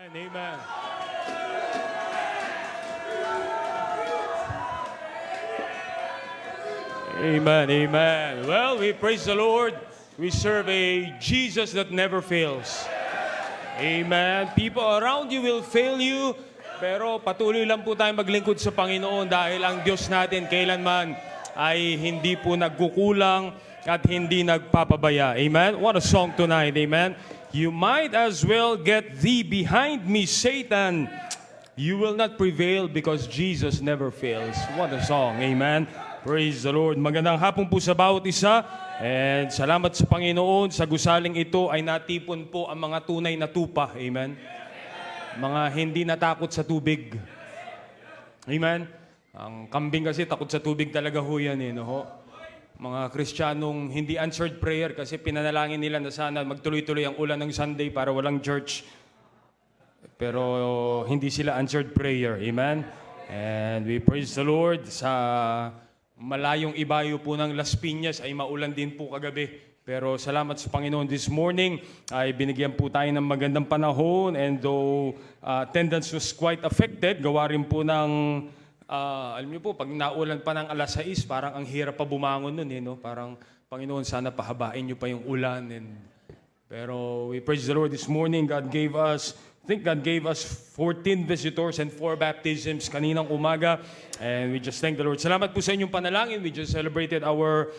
Amen. Amen. Amen. Well, we praise the Lord. We serve a Jesus that never fails. Amen. People around you will fail you, pero patuloy lang po tayong maglingkod sa Panginoon dahil ang Diyos natin kailanman ay hindi po nagkukulang at hindi nagpapabaya. Amen. What a song tonight. Amen. You might as well get thee behind me, Satan. You will not prevail because Jesus never fails. What a song. Amen. Praise the Lord. Magandang hapon po sa bawat isa. And salamat sa Panginoon. Sa gusaling ito ay natipon po ang mga tunay na tupa. Amen. Mga hindi natakot sa tubig. Amen. Ang kambing kasi takot sa tubig talaga ho yan. No? Mga Kristiyanong hindi answered prayer kasi pinanalangin nila na sana magtuloy-tuloy ang ulan ng Sunday para walang church. Pero hindi sila answered prayer. Amen. And we praise the Lord. Sa malayong ibayo po ng Las Piñas ay maulan din po kagabi. Pero salamat sa Panginoon, this morning ay binigyan po tayo ng magandang panahon. And though attendance was quite affected, gawa rin po ng alam niyo po, pag naulan pa ng alas 6, parang ang hirap pa bumangon nun. No? Parang, Panginoon, sana pahabain niyo pa yung ulan. Pero we praise the Lord this morning. God gave us 14 visitors and 4 baptisms kaninang umaga. And we just thank the Lord. Salamat po sa inyong panalangin. We just celebrated our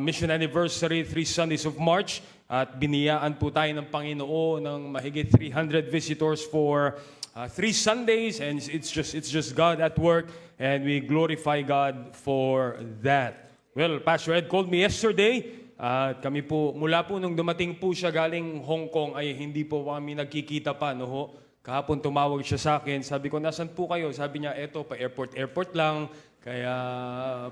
mission anniversary, 3 Sundays of March. At biniyaan po tayo ng Panginoon ng mahigit 300 visitors for 3 Sundays, and it's just God at work, and we glorify God for that. Well, Pastor Ed called me yesterday, at kami po, mula po nung dumating po siya galing Hong Kong, ay hindi po kami nagkikita pa, no ho? Kahapon tumawag siya sa akin, sabi ko, nasan po kayo? Sabi niya, eto, pa airport lang, kaya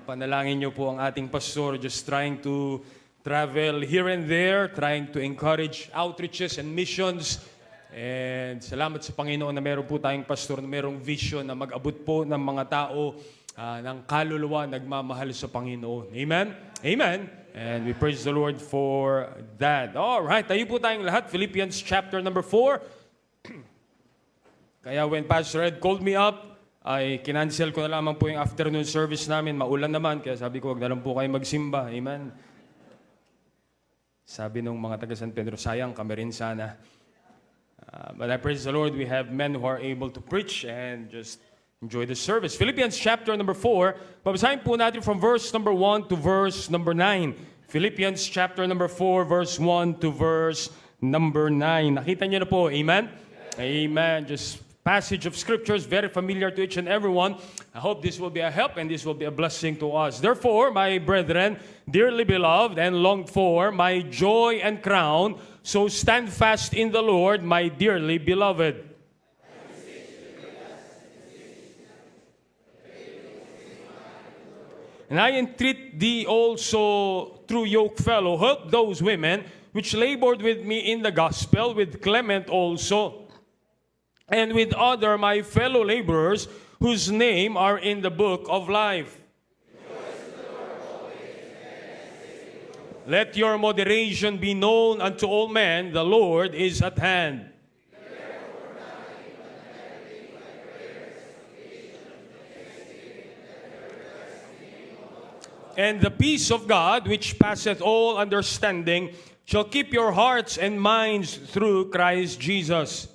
panalangin niyo po ang ating pastor, just trying to travel here and there, trying to encourage outreaches and missions. And salamat sa Panginoon na meron po tayong pastor na merong vision na mag-abot po ng mga tao ng kaluluwa nagmamahal sa Panginoon. Amen? Amen. And we praise the Lord for that. All right, tayo po tayong lahat. Philippians chapter number 4. Kaya when Pastor Ed called me up, ay kinancel ko na lamang po yung afternoon service namin. Maulan naman, kaya sabi ko, wag na lang po kayo magsimba. Amen. Sabi nung mga taga San Pedro, sayang kami rin sana. But I praise the Lord, we have men who are able to preach and just enjoy the service. Philippians chapter number 4. Babasahin po natin from verse number 1 to verse number 9. Philippians chapter number 4, verse 1 to verse number 9. Nakita niyo na po, amen? Amen. Just passage of scriptures, very familiar to each and everyone. I hope this will be a help and this will be a blessing to us. Therefore, my brethren, dearly beloved and longed for, my joy and crown, so stand fast in the Lord, my dearly beloved. And I entreat thee also through yokefellow, help those women which labored with me in the gospel, with Clement also, and with other my fellow laborers, whose name are in the book of life. Let your moderation be known unto all men, the Lord is at hand. And the peace of God, which passeth all understanding, shall keep your hearts and minds through Christ Jesus.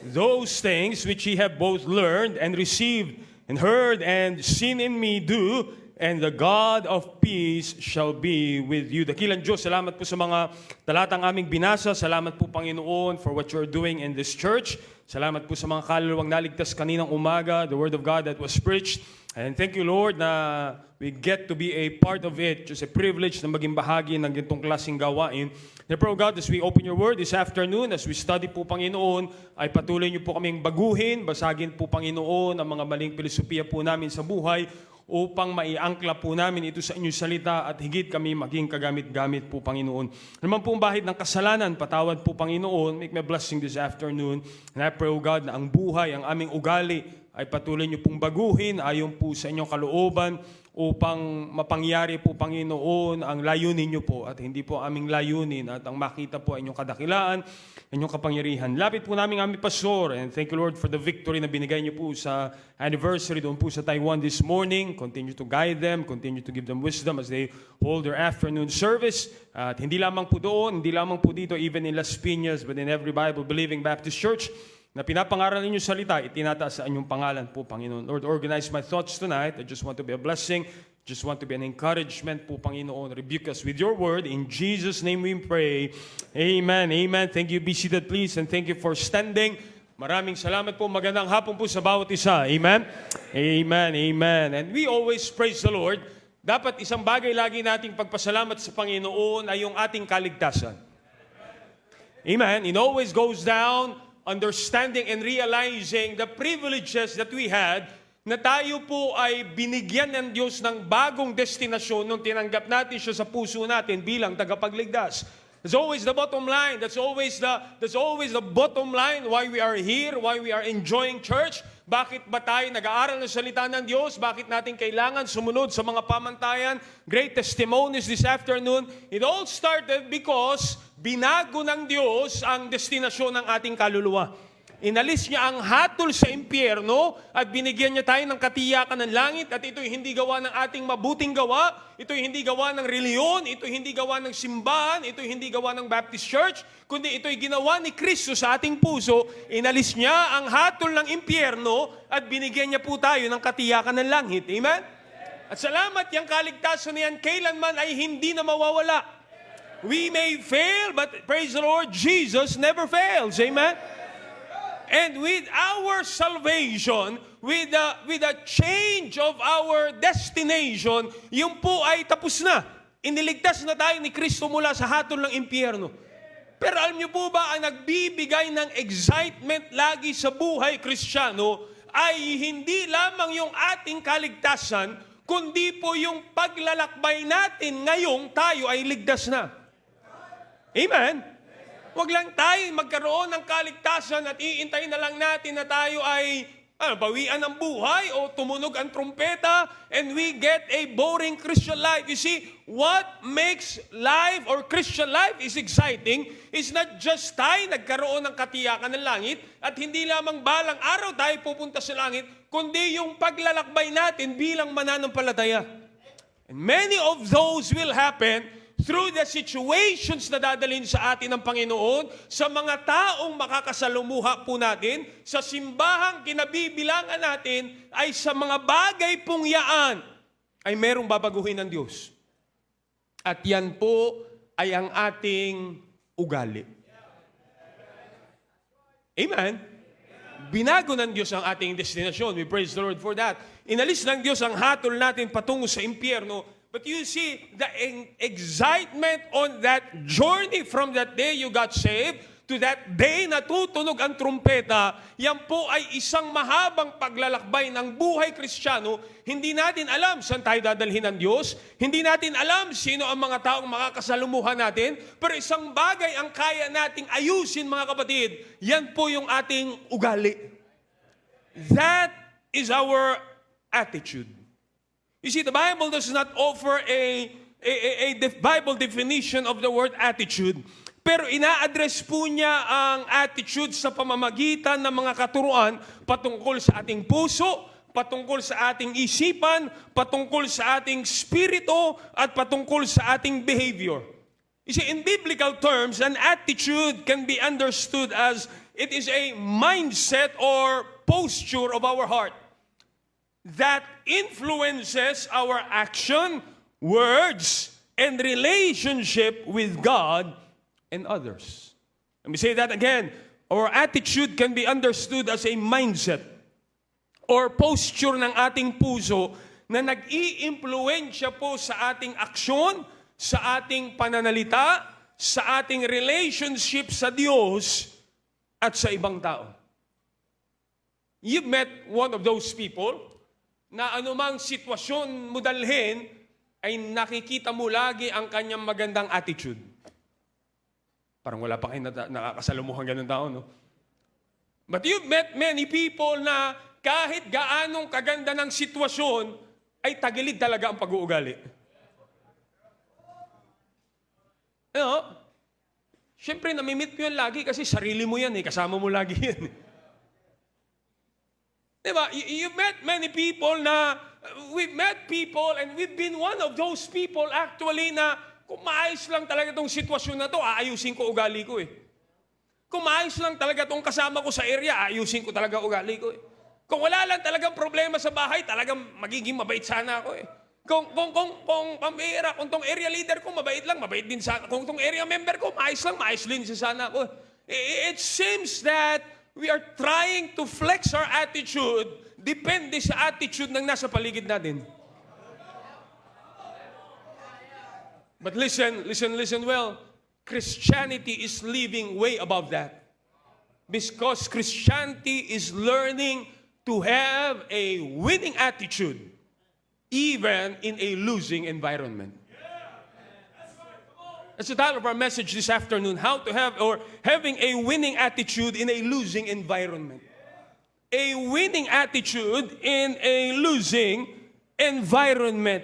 Those things which ye have both learned and received and heard and seen in me do, and the God of peace shall be with you. Dakilang Diyos, salamat po sa mga talatang aming binasa. Salamat po, Panginoon, for what you're doing in this church. Salamat po sa mga kaluluwang naligtas kaninang umaga, the word of God that was preached. And thank you, Lord, na we get to be a part of it. Just a privilege na maging bahagi ng ganitong klaseng gawain. Therefore, God, as we open your word this afternoon, as we study po, Panginoon, ay patuloy niyo po kaming baguhin, basagin po, Panginoon, ang mga maling filosofiya po namin sa buhay, upang maiangkla po namin ito sa inyong salita at higit kami maging kagamit-gamit po, Panginoon. Naman pong bahid ng kasalanan, patawad po, Panginoon. Make me a blessing this afternoon. And I pray, O God, na ang buhay, ang aming ugali ay patuloy niyo pong baguhin ayon po sa inyong kalooban upang mapangyari po, Panginoon, ang layunin niyo po at hindi po aming layunin at ang makita po ay inyong kadakilaan, inyong kapangyarihan. Lapit po namin aming pastor, and thank you, Lord, for the victory na binigay niyo po sa anniversary doon po sa Taiwan this morning. Continue to guide them, continue to give them wisdom as they hold their afternoon service. At hindi lamang po doon, hindi lamang po dito, even in Las Piñas, but in every Bible-believing Baptist church na pinapangaral ninyong salita, itinataas sa inyong pangalan po, Panginoon. Lord, organize my thoughts tonight. I just want to be a blessing. Just want to be an encouragement po, Panginoon. Rebuke us with your word. In Jesus' name we pray. Amen. Amen. Thank you. Be seated, please. And thank you for standing. Maraming salamat po. Magandang hapon po sa bawat isa. Amen. Amen. Amen. And we always praise the Lord. Dapat isang bagay lagi nating pagpasalamat sa Panginoon ay yung ating kaligtasan. Amen. It always goes down understanding and realizing the privileges that we had na tayo po ay binigyan ng Diyos ng bagong destinasyon nung tinanggap natin siya sa puso natin bilang tagapagligtas. That's always the bottom line. That's always the bottom line why we are here, why we are enjoying church. Bakit ba tayo nag-aaral ng salita ng Diyos? Bakit natin kailangan sumunod sa mga pamantayan? Great testimonies this afternoon. It all started because binago ng Diyos ang destinasyon ng ating kaluluwa. Inalis niya ang hatol sa impyerno at binigyan niya tayo ng katiyakan ng langit at ito'y hindi gawa ng ating mabuting gawa, ito'y hindi gawa ng reliyon, ito'y hindi gawa ng simbahan, ito'y hindi gawa ng Baptist Church, kundi ito'y ginawa ni Kristo sa ating puso. Inalis niya ang hatol ng impyerno at binigyan niya po tayo ng katiyakan ng langit. Amen? At salamat, yung kaligtasan na yan kailanman ay hindi na mawawala. We may fail, but praise the Lord, Jesus never fails. Amen? And with our salvation, with the change of our destination, yung po ay tapos na. Iniligtas na tayo ni Kristo mula sa hatol ng impyerno. Pero alam niyo po ba, ang nagbibigay ng excitement lagi sa buhay Kristiyano ay hindi lamang yung ating kaligtasan, kundi po yung paglalakbay natin ngayong tayo ay ligtas na. Amen? Huwag lang tayo magkaroon ng kaligtasan at iintayin na lang natin na tayo ay bawian ng buhay o tumunog ang trumpeta and we get a boring Christian life. You see, what makes life or Christian life is exciting is not just tayo nagkaroon ng katiyakan ng langit at hindi lamang balang araw tayo pupunta sa langit, kundi yung paglalakbay natin bilang mananampalataya. And many of those will happen through the situations na dadalhin sa atin ng Panginoon, sa mga taong makakasalumuha po natin, sa simbahang kinabibilangan natin, ay sa mga bagay pong yaan, ay merong babaguhin ng Diyos. At yan po ay ang ating ugali. Amen? Binago ng Diyos ang ating destinasyon. We praise the Lord for that. Inalis ng Diyos ang hatol natin patungo sa impyerno. But you see, the excitement on that journey from that day you got saved to that day na tutunog ang trumpeta, yan po ay isang mahabang paglalakbay ng buhay Kristiyano. Hindi natin alam saan tayo dadalhin ng Diyos. Hindi natin alam sino ang mga taong makakasalumuhan natin. Pero isang bagay ang kaya nating ayusin, mga kapatid, yan po yung ating ugali. That is our attitude. You see, the Bible does not offer a Bible definition of the word attitude, pero ina-address po niya ang attitude sa pamamagitan ng mga katuruan patungkol sa ating puso, patungkol sa ating isipan, patungkol sa ating spirito, at patungkol sa ating behavior. You see, in biblical terms, an attitude can be understood as it is a mindset or posture of our heart that influences our action, words, and relationship with God and others. Let me say that again. Our attitude can be understood as a mindset or posture ng ating puso na nag-i-impluensya po sa ating aksyon, sa ating pananalita, sa ating relationship sa Diyos at sa ibang tao. You've met one of those people. na anumang sitwasyon mo dalhin, ay nakikita mo lagi ang kanyang magandang attitude. Parang wala pa kayo nakakasalamuhan ganun tao, no? But you've met many people na kahit gaanong kaganda ng sitwasyon, ay tagilid talaga ang pag-uugali. Siyempre, namimit mo yan lagi kasi sarili mo yan, kasama mo lagi yan. Diba? You've met many people na, we've met people and we've been one of those people actually na kung maayos lang talaga itong sitwasyon na to, aayusin ko ugali ko Kung maayos lang talaga itong kasama ko sa area, aayusin ko talaga ugali ko Kung wala lang talagang problema sa bahay, talagang magiging mabait sana ako Kung tong area leader ko, mabait lang, mabait din sana. Kung tong area member ko, maayos lang, maayos din sana ako. It seems that we are trying to flex our attitude, depende sa attitude ng nasa paligid natin. But listen well. Christianity is living way above that. Because Christianity is learning to have a winning attitude, even in a losing environment. That's the title of our message this afternoon, how to have or having a winning attitude in a losing environment. A winning attitude in a losing environment.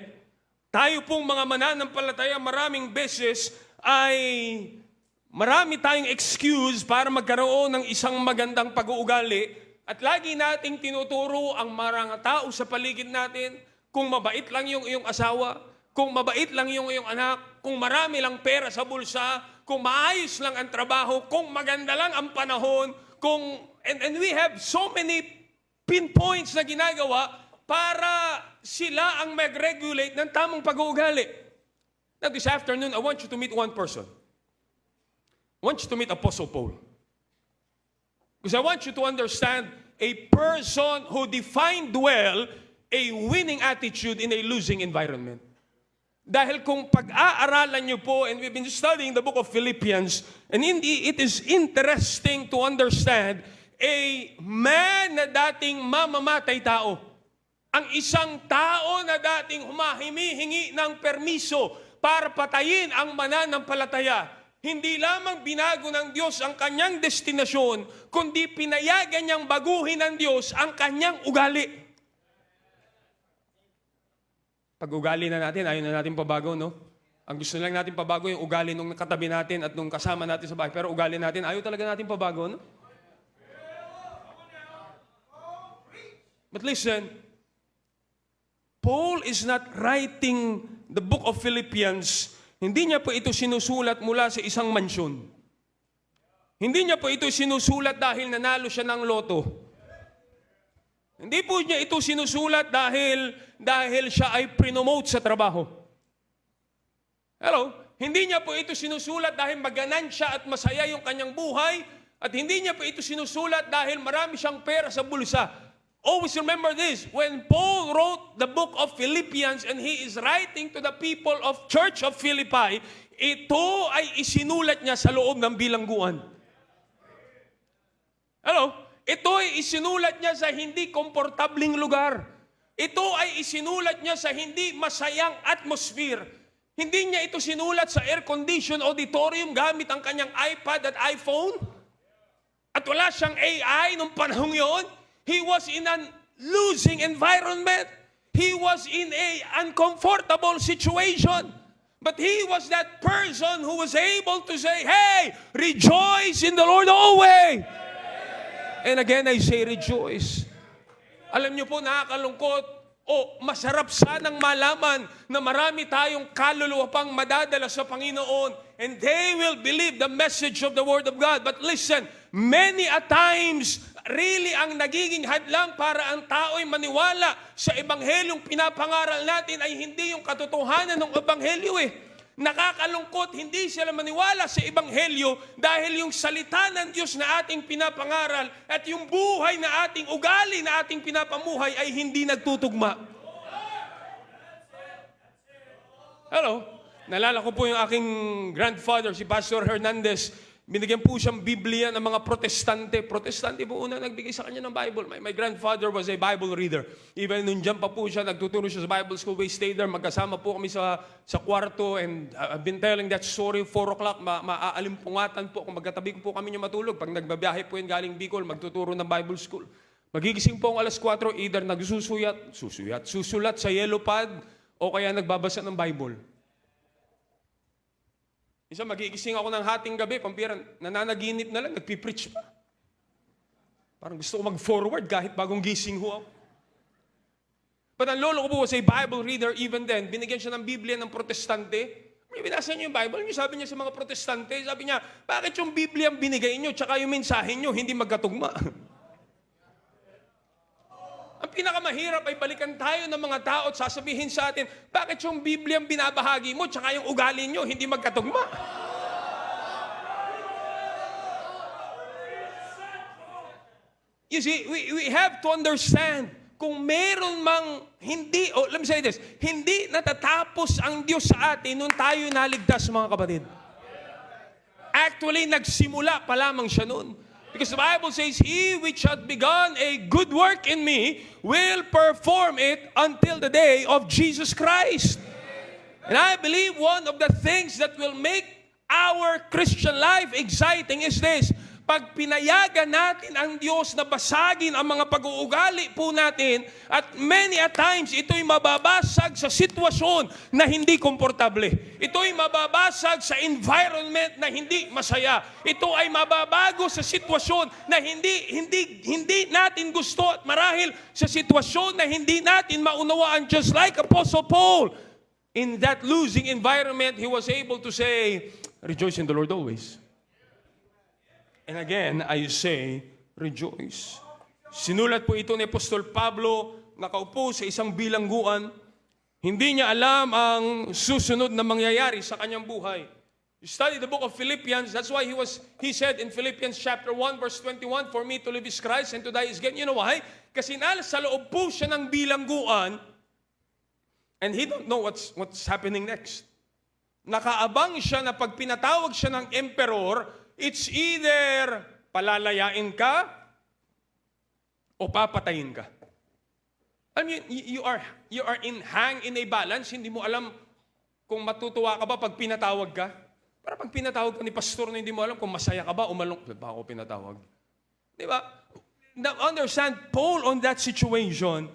Tayo pong mga mananampalataya, maraming beses ay marami tayong excuse para magkaroon ng isang magandang pag-uugali at lagi nating tinuturo ang marang tao sa paligid natin kung mabait lang yung iyong asawa, kung mabait lang yung iyong anak, kung marami lang pera sa bulsa, kung maayos lang ang trabaho, kung maganda lang ang panahon, and we have so many pinpoints na ginagawa para sila ang mag-regulate ng tamang pag-uugali. Now this afternoon, I want you to meet one person. I want you to meet Apostle Paul. Because I want you to understand a person who defined well a winning attitude in a losing environment. Dahil kung pag-aaralan niyo po, and we've been studying the book of Philippians, and it is interesting to understand a man na dating mamamatay tao. Ang isang tao na dating humahimi-hingi ng permiso para patayin ang mananampalataya. Hindi lamang binago ng Diyos ang kanyang destinasyon, kundi pinayagan niyang baguhin ng Diyos ang kanyang ugali. Pag-ugali na natin, ayaw na natin pabago, no? Ang gusto lang natin pabago yung ugali nung katabi natin at nung kasama natin sa bahay. Pero ugali natin, ayaw talaga natin pabago, no? But listen, Paul is not writing the book of Philippians. Hindi niya po ito sinusulat mula sa isang mansyon. Hindi niya po ito sinusulat dahil nanalo siya ng loto. Hindi po niya ito sinusulat dahil siya ay prinomote sa trabaho. Hello? Hindi niya po ito sinusulat dahil maganan siya at masaya yung kanyang buhay. At hindi niya po ito sinusulat dahil marami siyang pera sa bulsa. Always remember this, when Paul wrote the book of Philippians and he is writing to the people of Church of Philippi, ito ay isinulat niya sa loob ng bilangguan. Hello? Ito ay isinulat niya sa hindi komportabling lugar. Ito ay isinulat niya sa hindi masayang atmosphere. Hindi niya ito sinulat sa air-conditioned auditorium gamit ang kanyang iPad at iPhone. At wala siyang AI nung panahong yon. He was in a losing environment. He was in an uncomfortable situation. But he was that person who was able to say, hey, rejoice in the Lord always. And again, I say rejoice. Alam niyo po, nakakalungkot o masarap sanang malaman na marami tayong kaluluwa pang madadala sa Panginoon and they will believe the message of the Word of God. But listen, many a times, really ang nagiging hadlang para ang tao'y maniwala sa ebanghelyong pinapangaral natin ay hindi yung katotohanan ng ebanghelyo Nakakalungkot, hindi sila maniwala sa ebanghelyo dahil yung salita ng Diyos na ating pinapangaral at yung buhay na ating ugali na ating pinapamuhay ay hindi nagtutugma. Hello? Nalala ko po yung aking grandfather, si Pastor Hernandez. Binigyan po siyang Biblia ng mga protestante. Protestante po una nagbigay sa kanya ng Bible. My grandfather was a Bible reader. Even nung dyan pa po siya, nagtuturo siya sa Bible school. We stayed there. Magkasama po kami sa kwarto. And I've been telling that story, 4 o'clock, maaalimpungatan po. Kung magkatabi po kami niya matulog. Pag nagbabiyahe po yun galing Bicol, magtuturo ng Bible school. Magigising po ang alas 4, either susulat sa yellow pad, o kaya nagbabasa ng Bible. Isa, magigising ako ng hating gabi, pampira, nananaginip na lang, nagpipreach pa. Parang gusto ko mag-forward kahit bagong gising ho ako. But ang lolo ko po was a Bible reader even then. Binigyan siya ng Biblia ng protestante. Binasa niyo yung Bible, sabi niya sa mga protestante, sabi niya, bakit yung Biblia ang binigay niyo, tsaka yung mensahe niyo, hindi magkatugma? Ang pinakamahirap ay balikan tayo ng mga tao at sasabihin sa atin, bakit yung Biblia ang binabahagi mo, tsaka yung ugali nyo, hindi magkatugma? You see, we have to understand, kung meron mang hindi, let me say this, hindi natatapos ang Diyos sa atin nung tayo naligtas, mga kapatid. Actually, nagsimula pa lamang siya noon. Because the Bible says, He which hath begun a good work in me will perform it until the day of Jesus Christ. And I believe one of the things that will make our Christian life exciting is this. Pag pinayagan natin ang Diyos na basagin ang mga pag-uugali po natin, at many a times ito'y mababasag sa sitwasyon na hindi komportable. Ito'y mababasag sa environment na hindi masaya. Ito ay mababago sa sitwasyon na hindi natin gusto, at marahil sa sitwasyon na hindi natin maunawaan, just like Apostle Paul. In that losing environment, he was able to say, rejoice in the Lord always. And again, I say, rejoice. Sinulat po ito ni Apostol Pablo, nakaupo sa isang bilangguan. Hindi niya alam ang susunod na mangyayari sa kanyang buhay. You study the book of Philippians, that's why he said in Philippians chapter 1, verse 21, for me to live is Christ and to die is gain. You know why? Kasi nasa loob po siya ng bilangguan, and he don't know what's happening next. Nakaabang siya na pag pinatawag siya ng emperor, it's either palalayain ka o papatayin ka. I mean, you are hang in a balance. Hindi mo alam kung matutuwa ka ba pag pinatawag ka. Para pag pinatawag ka ni pastor na hindi mo alam kung masaya ka ba o malungkot ba ako pinatawag. Di ba? Now, understand, Paul on that situation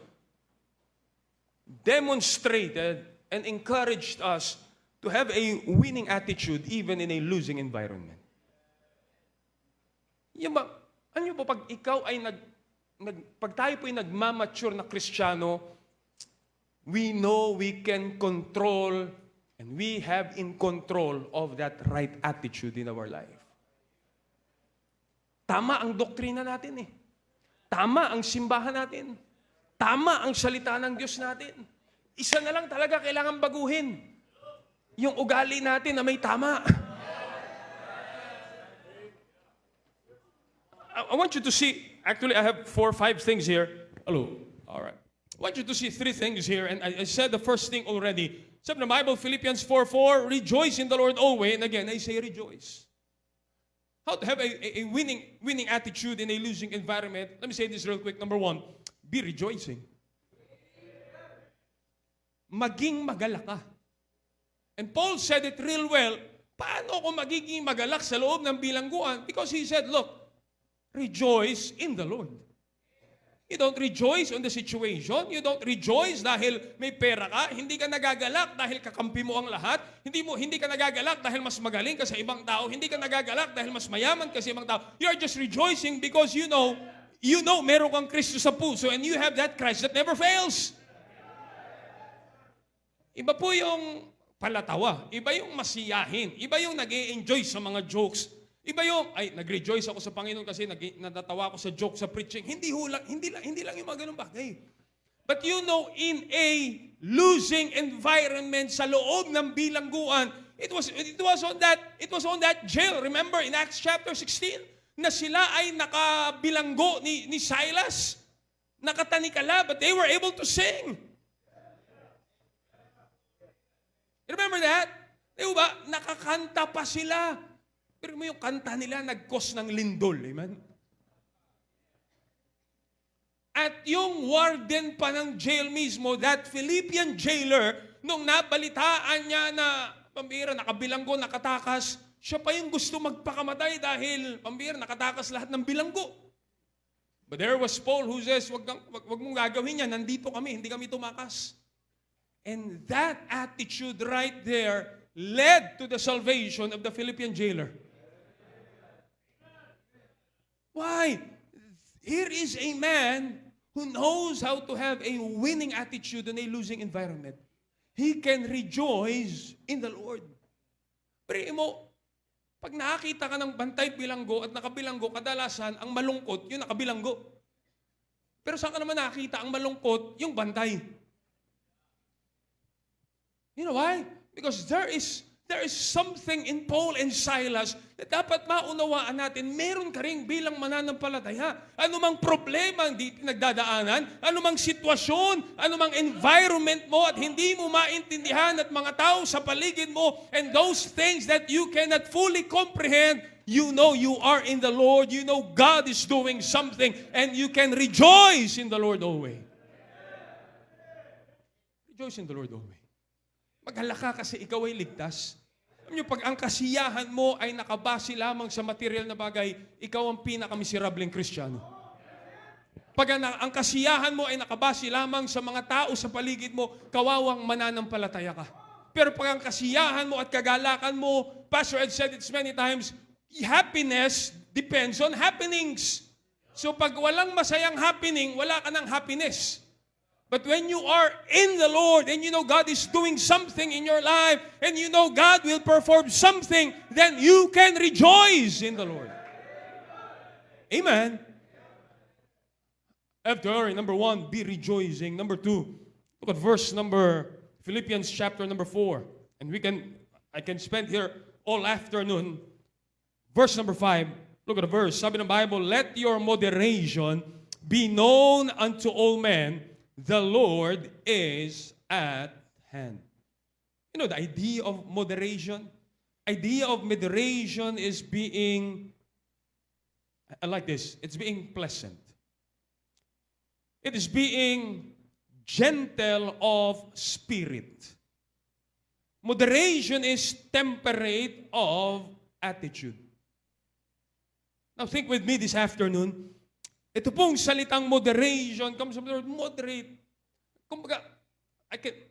demonstrated and encouraged us to have a winning attitude even in a losing environment. Yung ba, ano po, pag ikaw ay pag tayo po ay nagmamature na Kristiyano, we know we can control and we have in control of that right attitude in our life. Tama ang doktrina natin eh. Tama ang simbahan natin. Tama ang salita ng Diyos natin. Isa na lang talaga kailangan baguhin. Yung ugali natin na may tama. I want you to see, actually I have 4 or 5 things here. Hello. All right. I want you to see 3 things here. And I said the first thing already. Sabi ng Bible, Philippians 4:4, rejoice in the Lord always. And again, I say rejoice. How to have a winning attitude in a losing environment. Let me say this real quick. Number 1, be rejoicing. Maging magalak ka. And Paul said it real well. Paano ako magiging magalak sa loob ng bilangguan? Because he said, look, rejoice in the Lord. You don't rejoice on the situation. You don't rejoice dahil may pera ka. Hindi ka nagagalak dahil kakampi mo ang lahat. Hindi ka nagagalak dahil mas magaling ka sa ibang tao. Hindi ka nagagalak dahil mas mayaman ka sa ibang tao. You are just rejoicing because you know meron kang Kristo sa puso and you have that Christ that never fails. Iba po yung palatawa. Iba yung masiyahin. Iba yung nag-e-enjoy sa mga jokes. Iba yung, nag-rejoice ako sa Panginoon kasi natatawa ako sa joke sa preaching. Hindi lang yung mga ganun bagay. But you know, in a losing environment sa loob ng bilangguan, it was on that jail. Remember in Acts chapter 16 na sila ay nakabilanggo ni Silas, nakatanikala, but they were able to sing. Remember that? Diba? Nakakanta pa sila. Pero mo yung kanta nila, nag-cause ng lindol. Amen? At yung warden pa ng jail mismo, that Philippian jailer, nung nabalitaan niya na, pambira, nakabilanggo, nakatakas, siya pa yung gusto magpakamatay dahil, pambira, nakatakas lahat ng bilanggo. But there was Paul who says, wag mong gagawin yan, nandito kami, hindi kami tumakas. And that attitude right there led to the salvation of the Philippian jailer. Why? Here is a man who knows how to have a winning attitude in a losing environment. He can rejoice in the Lord. Pero mo, pag nakakita ka ng bantay bilanggo at nakabilanggo, kadalasan ang malungkot, yung nakabilanggo. Pero saan ka naman nakakita ang malungkot, yung bantay? You know why? Because there is something in Paul and Silas na dapat maunawaan natin. Meron ka rin bilang mananampalataya. Anumang problema ang di nagdadaanan, anumang sitwasyon, anumang environment mo at hindi mo maintindihan at mga tao sa paligid mo and those things that you cannot fully comprehend, you know you are in the Lord, you know God is doing something and you can rejoice in the Lord always. Rejoice in the Lord always. Maghalaka kasi ikaw ay ligtas. Alam niyo, pag ang kasiyahan mo ay nakabase lamang sa material na bagay, ikaw ang pinakamiserableng Kristiyano. Pag ang kasiyahan mo ay nakabase lamang sa mga tao sa paligid mo, kawawang mananampalataya ka. Pero pag ang kasiyahan mo at kagalakan mo, Pastor Ed said it many times, happiness depends on happenings. So pag walang masayang happening, wala ka ng happiness. But when you are in the Lord and you know God is doing something in your life and you know God will perform something, then you can rejoice in the Lord. Amen. After number 1, be rejoicing. Number 2, look at Philippians chapter number 4. And I can spend here all afternoon. Verse number 5, look at the verse. Sabi ng Bible, let your moderation be known unto all men, the Lord is at hand. You know the idea of moderation? Idea of moderation is being, I like this, it's being pleasant. It is being gentle of spirit. Moderation is temperate of attitude. Now think with me this afternoon. Ito pong salitang moderation comes from the word moderate. Kumbaga,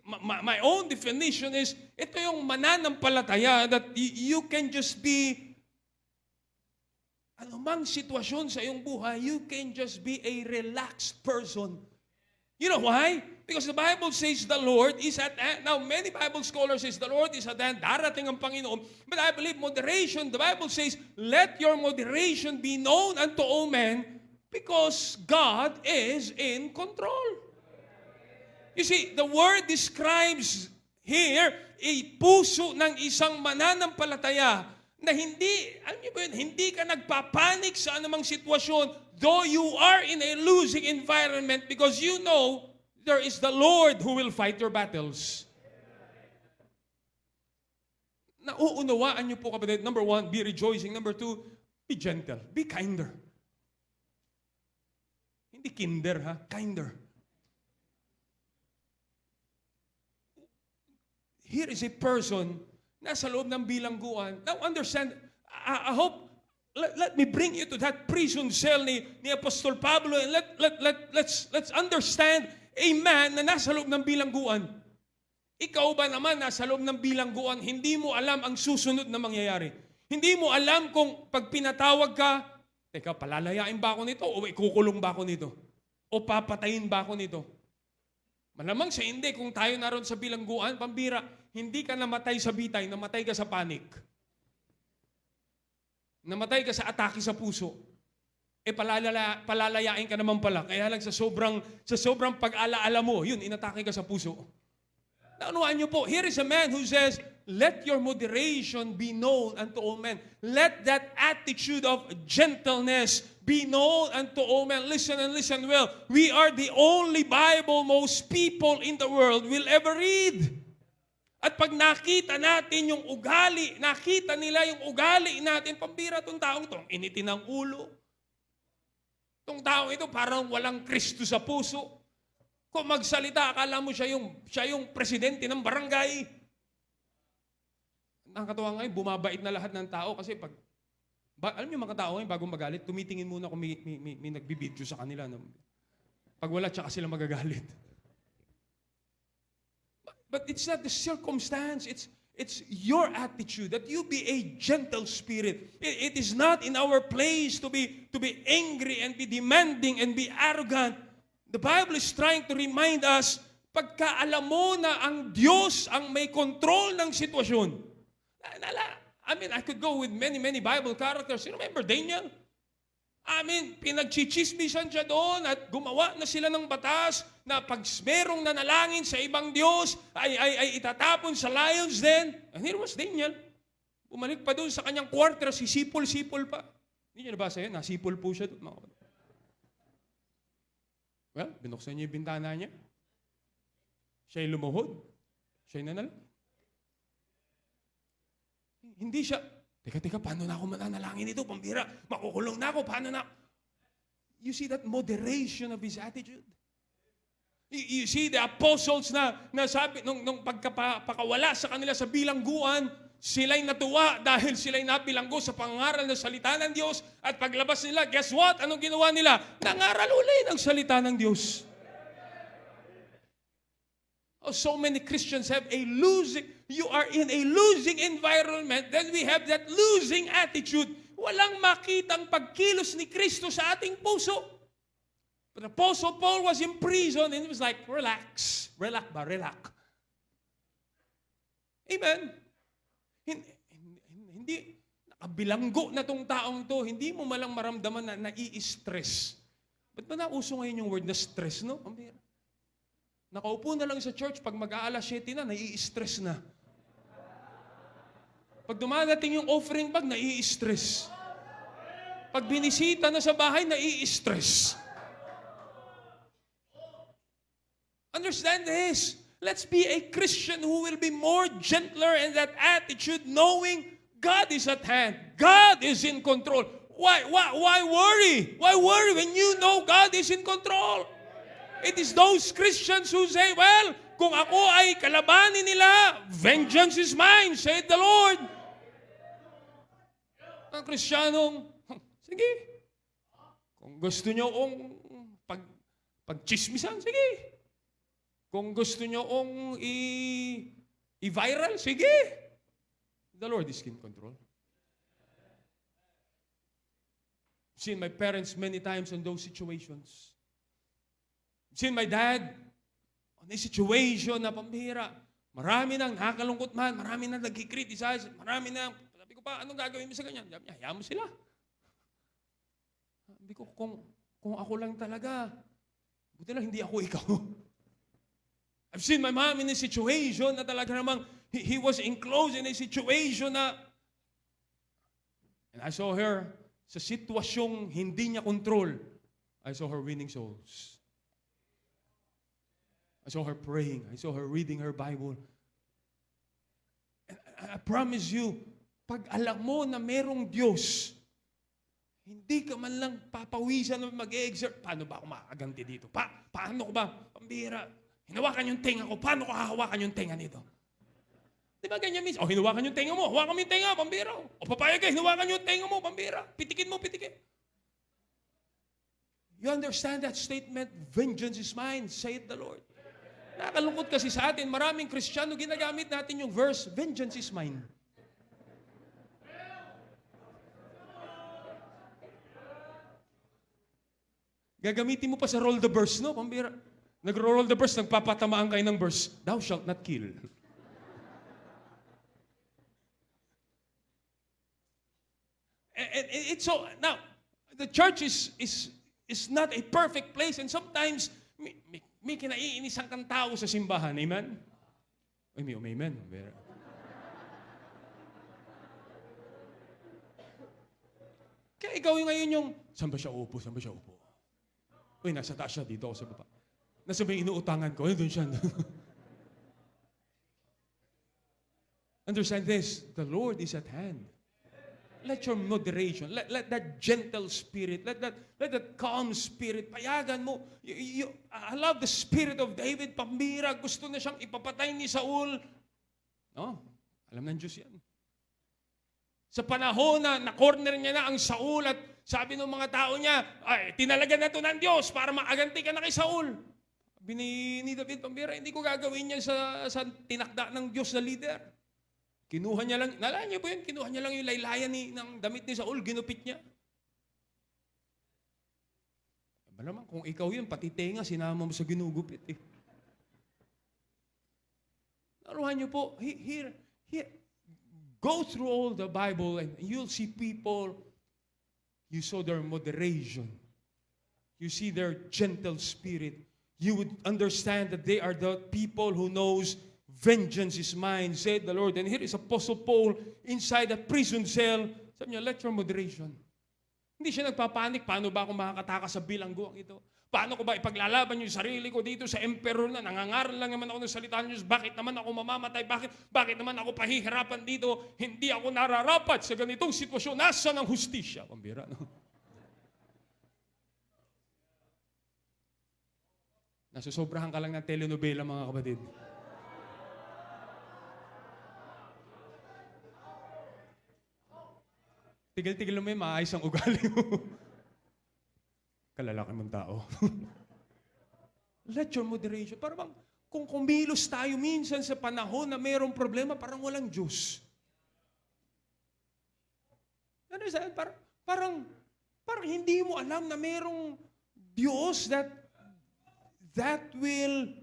my own definition is, ito yung mananampalataya that you can just be, anumang sitwasyon sa iyong buhay, you can just be a relaxed person. You know why? Because the Bible says the Lord is at hand. Now, many Bible scholars says the Lord is at hand. Darating ang Panginoon. But I believe moderation, the Bible says, let your moderation be known unto all men, because God is in control. You see, the word describes here a puso ng isang mananampalataya na hindi ka nagpapanik sa anumang sitwasyon, though you are in a losing environment, because you know there is the Lord who will fight your battles. Nauunawaan niyo po, kapatid. Number 1, be rejoicing. Number 2, be gentle. Be kinder. Hindi kinder, ha? Kinder. Here is a person nasa loob ng bilangguan. Now understand, I hope, let me bring you to that prison cell ni Apostol Pablo and let's understand a man na nasa loob ng bilangguan. Ikaw ba naman nasa loob ng bilangguan, hindi mo alam ang susunod na mangyayari. Hindi mo alam kung pag pinatawag ka, teka, palalayain ba ako nito? O ikukulong ba ako nito? O papatayin ba ako nito? Malamang sa hindi, kung tayo naroon sa bilangguan, pambira, hindi ka namatay sa bitay, namatay ka sa panic. Namatay ka sa atake sa puso. Palalayain ka naman pala. Kaya lang sa sobrang pag-alaala mo, yun, inatake ka sa puso. Naunuan niyo po, here is a man who says, let your moderation be known unto all men. Let that attitude of gentleness be known unto all men. Listen and listen well. We are the only Bible most people in the world will ever read. At pag nakita natin yung ugali, nakita nila yung ugali natin, pambira itong taong ito, initin ang ulo. Itong taong ito parang walang Kristo sa puso. Kung magsalita, akala mo siya yung presidente ng barangay. Nakakatawa ngayon, bumabait na lahat ng tao kasi alam niyo mga tao ngayon, bago magalit, tumitingin muna kung may nagbibideo sa kanila. No? Pag wala, tsaka sila magagalit. But it's not the circumstance. It's your attitude that you be a gentle spirit. It is not in our place to be angry and be demanding and be arrogant. The Bible is trying to remind us, pagka alam mo na ang Diyos ang may control ng sitwasyon. I mean, I could go with many Bible characters. You remember Daniel? I mean, pinagchichismisan siya doon at gumawa na sila ng batas na pag merong nanalangin sa ibang Diyos ay itatapon sa lion's den. And here was Daniel. Bumalik pa doon sa kanyang quarter, sipol pa. Hindi niyo nabasa yun? Nasipol po siya doon. Well, binuksan niya yung bintana niya. Siya'y lumuhod. Siya'y nanalangin. Hindi siya, teka, paano na ako mananalangin ito? Pambira, makukulong na ako, paano na? You see that moderation of his attitude? You see the apostles na sabi, nung pagkapakawala sa kanila sa bilangguan, sila'y natuwa dahil sila'y napilanggo sa pangaral ng salita ng Diyos at paglabas nila, guess what? Anong ginawa nila? Nangaral uli ng salita ng Diyos. Oh, so many Christians have you are in a losing environment, then we have that losing attitude. Walang makitang pagkilos ni Kristo sa ating puso. But Apostle Paul was in prison and he was like, relax. Relax. Amen. Hindi, nakabilanggo na tong taong to, hindi mo malang maramdaman na nai-stress. Ba't ba nauso ngayon yung word na stress, no? Nakaupo na lang sa church, pag mag-aalas 7 na, nai-stress na. Pag dumadating yung offering bag, nai-stress. Pag binisita na sa bahay, nai-stress. Understand this. Let's be a Christian who will be more gentler in that attitude, knowing God is at hand. God is in control. Why worry? Why worry when you know God is in control? It is those Christians who say, well, kung ako ay kalabanin nila, vengeance is mine, said the Lord. Ang Kristiyanong, sige. Kung gusto nyo kong pagchismisan, sige. Kung gusto nyo kong i-viral, sige. The Lord is in control. I've seen my parents many times in those situations. I've seen my dad on a situation na pambihira. Marami nang nakakalungkot man, marami nang nag-criticize, marami nang, sabi ko pa, anong gagawin mo sa ganyan? Sabi niya, hayaan mo sila. Sabi ko, kung ako lang talaga, buti lang hindi ako ikaw. I've seen my mom in a situation na talaga namang he was enclosed in a situation na, and I saw her sa sitwasyong hindi niya control. I saw her winning souls. I saw her praying. I saw her reading her Bible. And I promise you, pag alam mo na merong Diyos, hindi ka man lang papawisan na mag-exert. Paano ba ako makakaganti dito? Paano ko ba? Pambira. Hinawakan yung tenga ko. Paano ko hahawakan yung tenga nito? Di ba ganyan minsan? O, hinawakan yung tenga mo. Hawakan mo yung tenga, pambira. O, papayag ka, hinawakan yung tenga mo, pambira. Pitikin mo, pitikin. You understand that statement? Vengeance is mine, saith the Lord. Nakakalungkot kasi sa atin, maraming Kristiyano, ginagamit natin yung verse, vengeance is mine. Gagamitin mo pa sa roll the verse, no? Pambira. Nag-roll the verse, nagpapatamaan kayo ng verse, thou shalt not kill. And it's so, now, the church is not a perfect place and sometimes may kinaiinisan kang tao sa simbahan. Amen? Ay, may amen. Kaya ikaw ngayon yung, saan ba siya upo? Uy, nasa taas siya, dito ako sa baba. Nasa may inuutangan ko, doon siya. understand this, the Lord is at hand. Let your moderation, let that gentle spirit, let that calm spirit, payagan mo. I love the spirit of David, pambira, gusto na siyang ipapatay ni Saul. No, alam ng Diyos yan. Sa panahon na na-corner niya na ang Saul at sabi ng mga tao niya, ay, tinalaga na ito ng Diyos para maaganti ka na kay Saul. Sabi ni David, pambira, hindi ko gagawin yan sa tinakda ng Diyos na leader. Kinuha niya lang, nalala niyo po yun, kinuha niya lang yung laylayan ng damit ni Saul, ginupit niya. Aba naman, kung ikaw yun, pati tenga, sinama mo sa ginugupit eh. Naruhan niyo po, here, go through all the Bible and you'll see people, you saw their moderation. You see their gentle spirit. You would understand that they are the people who knows vengeance is mine, said the Lord. And here is Apostle Paul inside a prison cell. Sabi niya, let your moderation. Hindi siya nagpapanik, paano ba ako makakatakas sa bilangguang ito? Paano ko ba ipaglalaban yung sarili ko dito sa emperor na nangangaral lang naman ako ng salita ng Diyos? Bakit naman ako mamamatay? Bakit naman ako pahihirapan dito? Hindi ako nararapat sa ganitong sitwasyon. Nasa ng hustisya? Pambira, no? Nasusobrahan ka lang ng telenovela, mga kapatid. Tigil-tigil mo yung maayos ang ugali mo. Kalalaki mong tao. Let your moderation. Parang kung kumilos tayo minsan sa panahon na mayroong problema, parang walang Diyos. Understand? Parang hindi mo alam na mayroong Diyos that will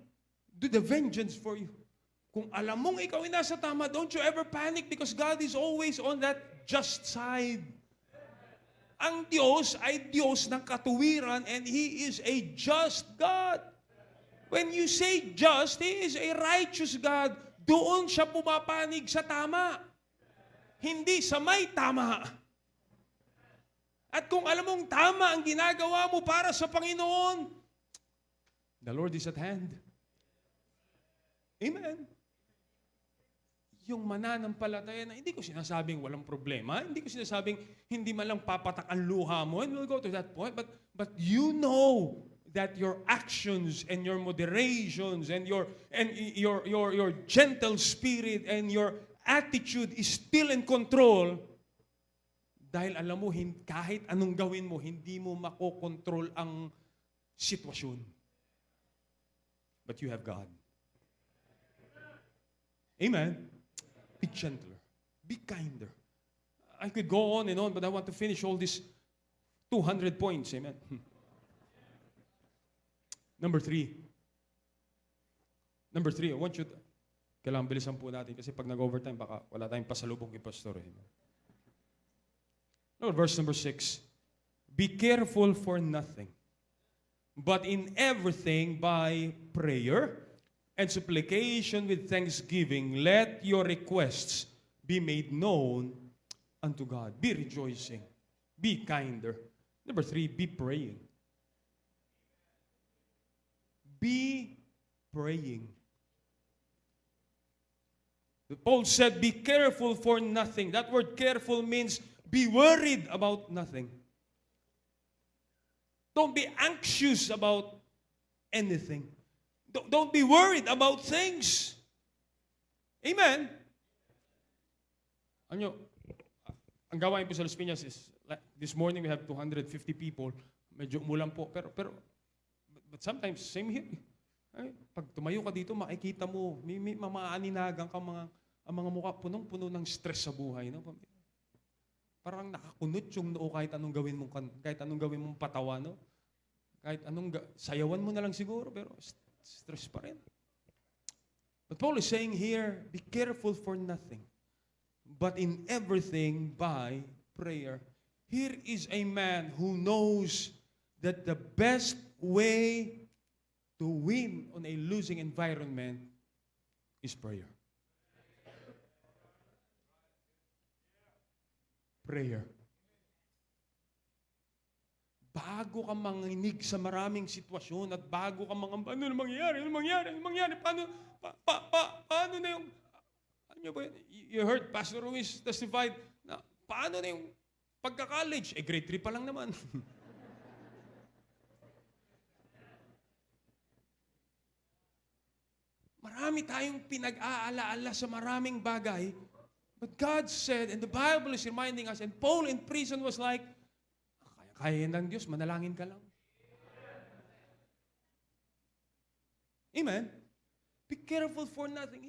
do the vengeance for you. Kung alam mong ikaw ay nasa tama, don't you ever panic because God is always on that just side. Ang Diyos ay Diyos ng katuwiran and He is a just God. When you say just, He is a righteous God. Doon siya pumapanig sa tama. Hindi sa may tama. At kung alam mong tama ang ginagawa mo para sa Panginoon, the Lord is at hand. Amen. Yung mananampalataya na hindi ko sinasabing walang problema, hindi ko sinasabing hindi man lang papatak ang luha mo, and we'll go to that point, but you know that your actions and your moderations and your gentle spirit and your attitude is still in control dahil alam mo kahit anong gawin mo, hindi mo makokontrol ang sitwasyon. But you have God. Amen. Be gentler. Be kinder. I could go on and on, but I want to finish all these 200 points. Amen. Number three, I want you to, kailangan bilisan po natin kasi pag nag-overtime, baka wala tayong pasalubong kay Pastor. Amen. Verse number 6. Be careful for nothing, but in everything by prayer and supplication with thanksgiving, let your requests be made known unto God. Be rejoicing. Be kinder. Number 3, be praying. Be praying. Paul said, be careful for nothing. That word careful means be worried about nothing. Don't be anxious about anything. Don't be worried about things. Amen. Ano, ang gawain po sa Las Piñas is, this morning we have 250 people. Medyo umulan po. But sometimes, same here. Ay, pag tumayo ka dito, makikita mo, may mamaaninagang ka ang mga mukha punong-puno ng stress sa buhay. No? Parang nakakunot yung noo kahit anong gawin mong patawa. No? Kahit anong, sayawan mo na lang siguro, pero stress pa rin. But Paul is saying here, be careful for nothing, but in everything by prayer. Here is a man who knows that the best way to win on a losing environment is prayer. Prayer. Bago ka manginig sa maraming sitwasyon at bago ka ano na mangyayari? Paano na yung, Alam niyo ba, you heard Pastor Ruiz testified na paano na yung pagka-college? Grade 3 pa lang naman. Marami tayong pinag-aalaala sa maraming bagay. But God said, and the Bible is reminding us, and Paul in prison was like, kaya yan ng Diyos, manalangin ka lang. Amen? Be careful for nothing.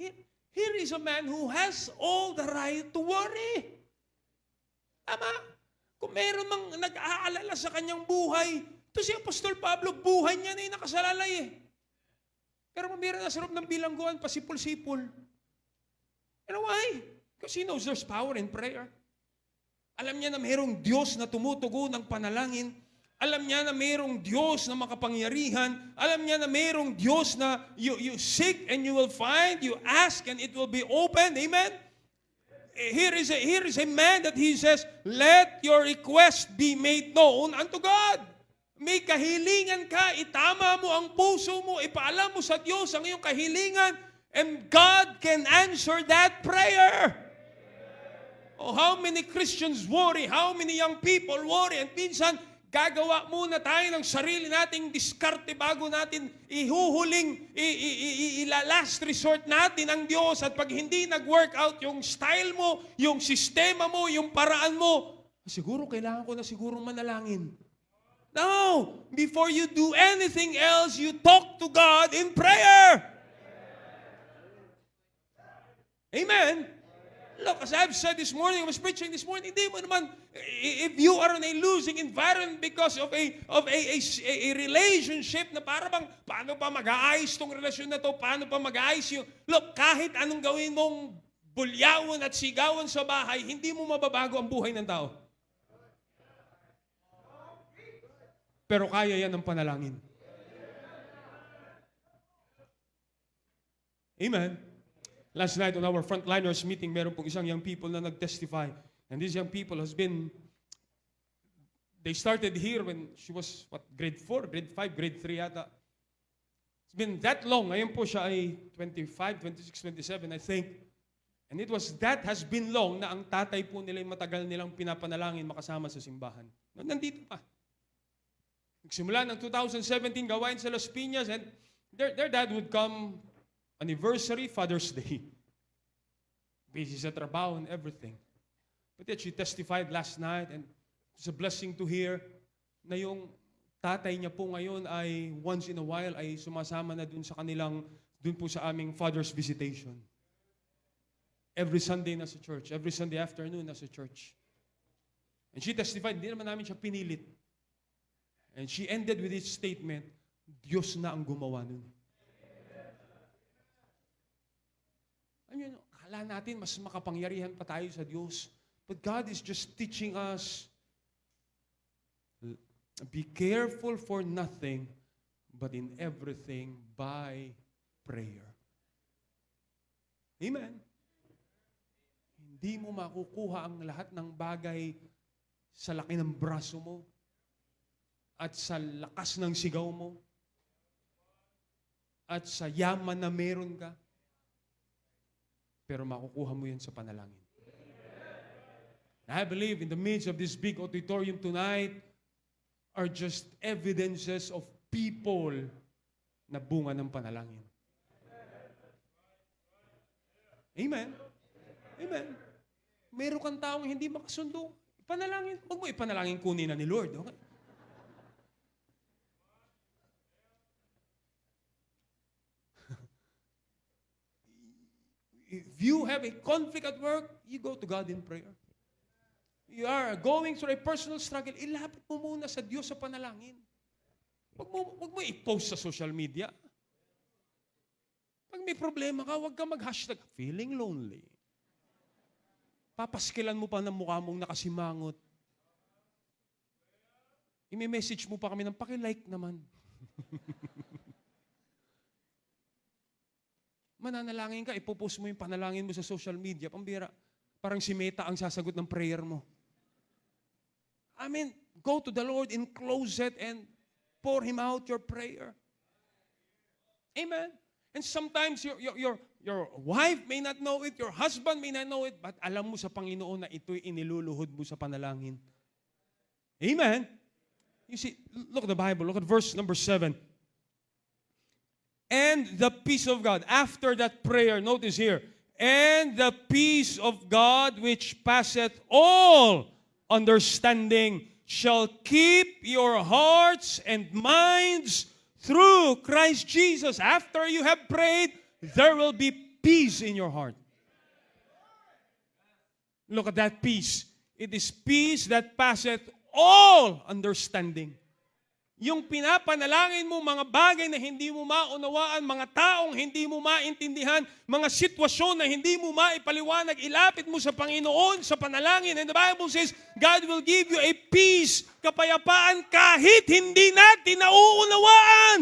Here is a man who has all the right to worry. Tama? Kung meron mang nag-aalala sa kanyang buhay, ito si Apostol Pablo, buhay niya na yung nakasalalay eh. Pero mabira na sa loob ng bilangguan, pasipul-sipul. You know why? Because he knows there's power in prayer. Alam niya na mayroong Diyos na tumutugon ng panalangin. Alam niya na mayroong Diyos na makapangyarihan. Alam niya na mayroong Diyos na you seek and you will find. You ask and it will be open. Amen? Here is a man that he says, let your request be made known unto God. May kahilingan ka, itama mo ang puso mo, ipaalam mo sa Diyos ang iyong kahilingan, and God can answer that prayer. Oh, how many Christians worry, how many young people worry, and minsan, gagawa muna tayo ng sarili nating diskarte bago natin ihuhuling, last resort natin ang Diyos, at pag hindi nag-work out yung style mo, yung sistema mo, yung paraan mo, siguro kailangan ko na siguro manalangin. No! Before you do anything else, you talk to God in prayer. Amen? Look, as I've said this morning, I was preaching this morning, hindi mo naman, if you are in a losing environment because of a relationship na para bang, paano pa mag-aayos tong relasyon na to, paano pa mag-aayos yung, look, kahit anong gawin mong bulyawan at sigawan sa bahay, hindi mo mababago ang buhay ng tao. Pero kaya yan ng panalangin. Amen. Last night on our frontliners meeting, meron pong isang young people na nag-testify. And these young people has been, they started here when she was, grade 4, grade 5, grade 3 yata. It's been that long. Ngayon po siya ay 25, 26, 27, I think. And it was that has been long na ang tatay po nila yung matagal nilang pinapanalangin makasama sa simbahan. Nandito pa. Nagsimula ng 2017, gawain sa Las Piñas, and their dad would come anniversary, Father's Day. Busy sa trabaho and everything. But yet she testified last night, and it's a blessing to hear na yung tatay niya po ngayon ay once in a while ay sumasama na dun po sa aming Father's Visitation. Every Sunday na sa church, every Sunday afternoon na sa church. And she testified, hindi naman namin siya pinilit. And she ended with this statement, Diyos na ang gumawa nun. Alam niyo, akala natin mas makapangyarihan pa tayo sa Diyos. But God is just teaching us, be careful for nothing, but in everything by prayer. Amen. Hindi mo makukuha ang lahat ng bagay sa laki ng braso mo at sa lakas ng sigaw mo at sa yaman na meron ka. Pero makukuha mo yan sa panalangin. And I believe in the midst of this big auditorium tonight are just evidences of people na bunga ng panalangin. Amen? Amen. Meron kang taong hindi makasundo. Ipanalangin. Huwag mo ipanalangin kunin na ni Lord. Okay? If you have a conflict at work, you go to God in prayer. You are going through a personal struggle, ilapit mo muna sa Diyos sa panalangin. Huwag mo i-post sa social media. Pag may problema ka, huwag ka mag-hashtag, feeling lonely. Papaskilan mo pa ng mukha mong nakasimangot. I-message mo pa kami ng paki-like naman. Mananalangin ka, ipopost mo yung panalangin mo sa social media, pambira, parang si Meta ang sasagot ng prayer mo. I mean, go to the Lord in closet and pour Him out your prayer. Amen. And sometimes Your wife may not know it, your husband may not know it, but alam mo sa Panginoon na ito'y iniluluhod mo sa panalangin. Amen? You see, look at the Bible. Look at verse number 7. And the peace of God. After that prayer, notice here. And the peace of God which passeth all understanding shall keep your hearts and minds through Christ Jesus. After you have prayed, there will be peace in your heart. Look at that peace. It is peace that passeth all understanding. Yung pinapanalangin mo, mga bagay na hindi mo maunawaan, mga taong hindi mo maintindihan, mga sitwasyon na hindi mo maipaliwanag, ilapit mo sa Panginoon sa panalangin. And the Bible says, God will give you a peace, kapayapaan, kahit hindi natin nauunawaan.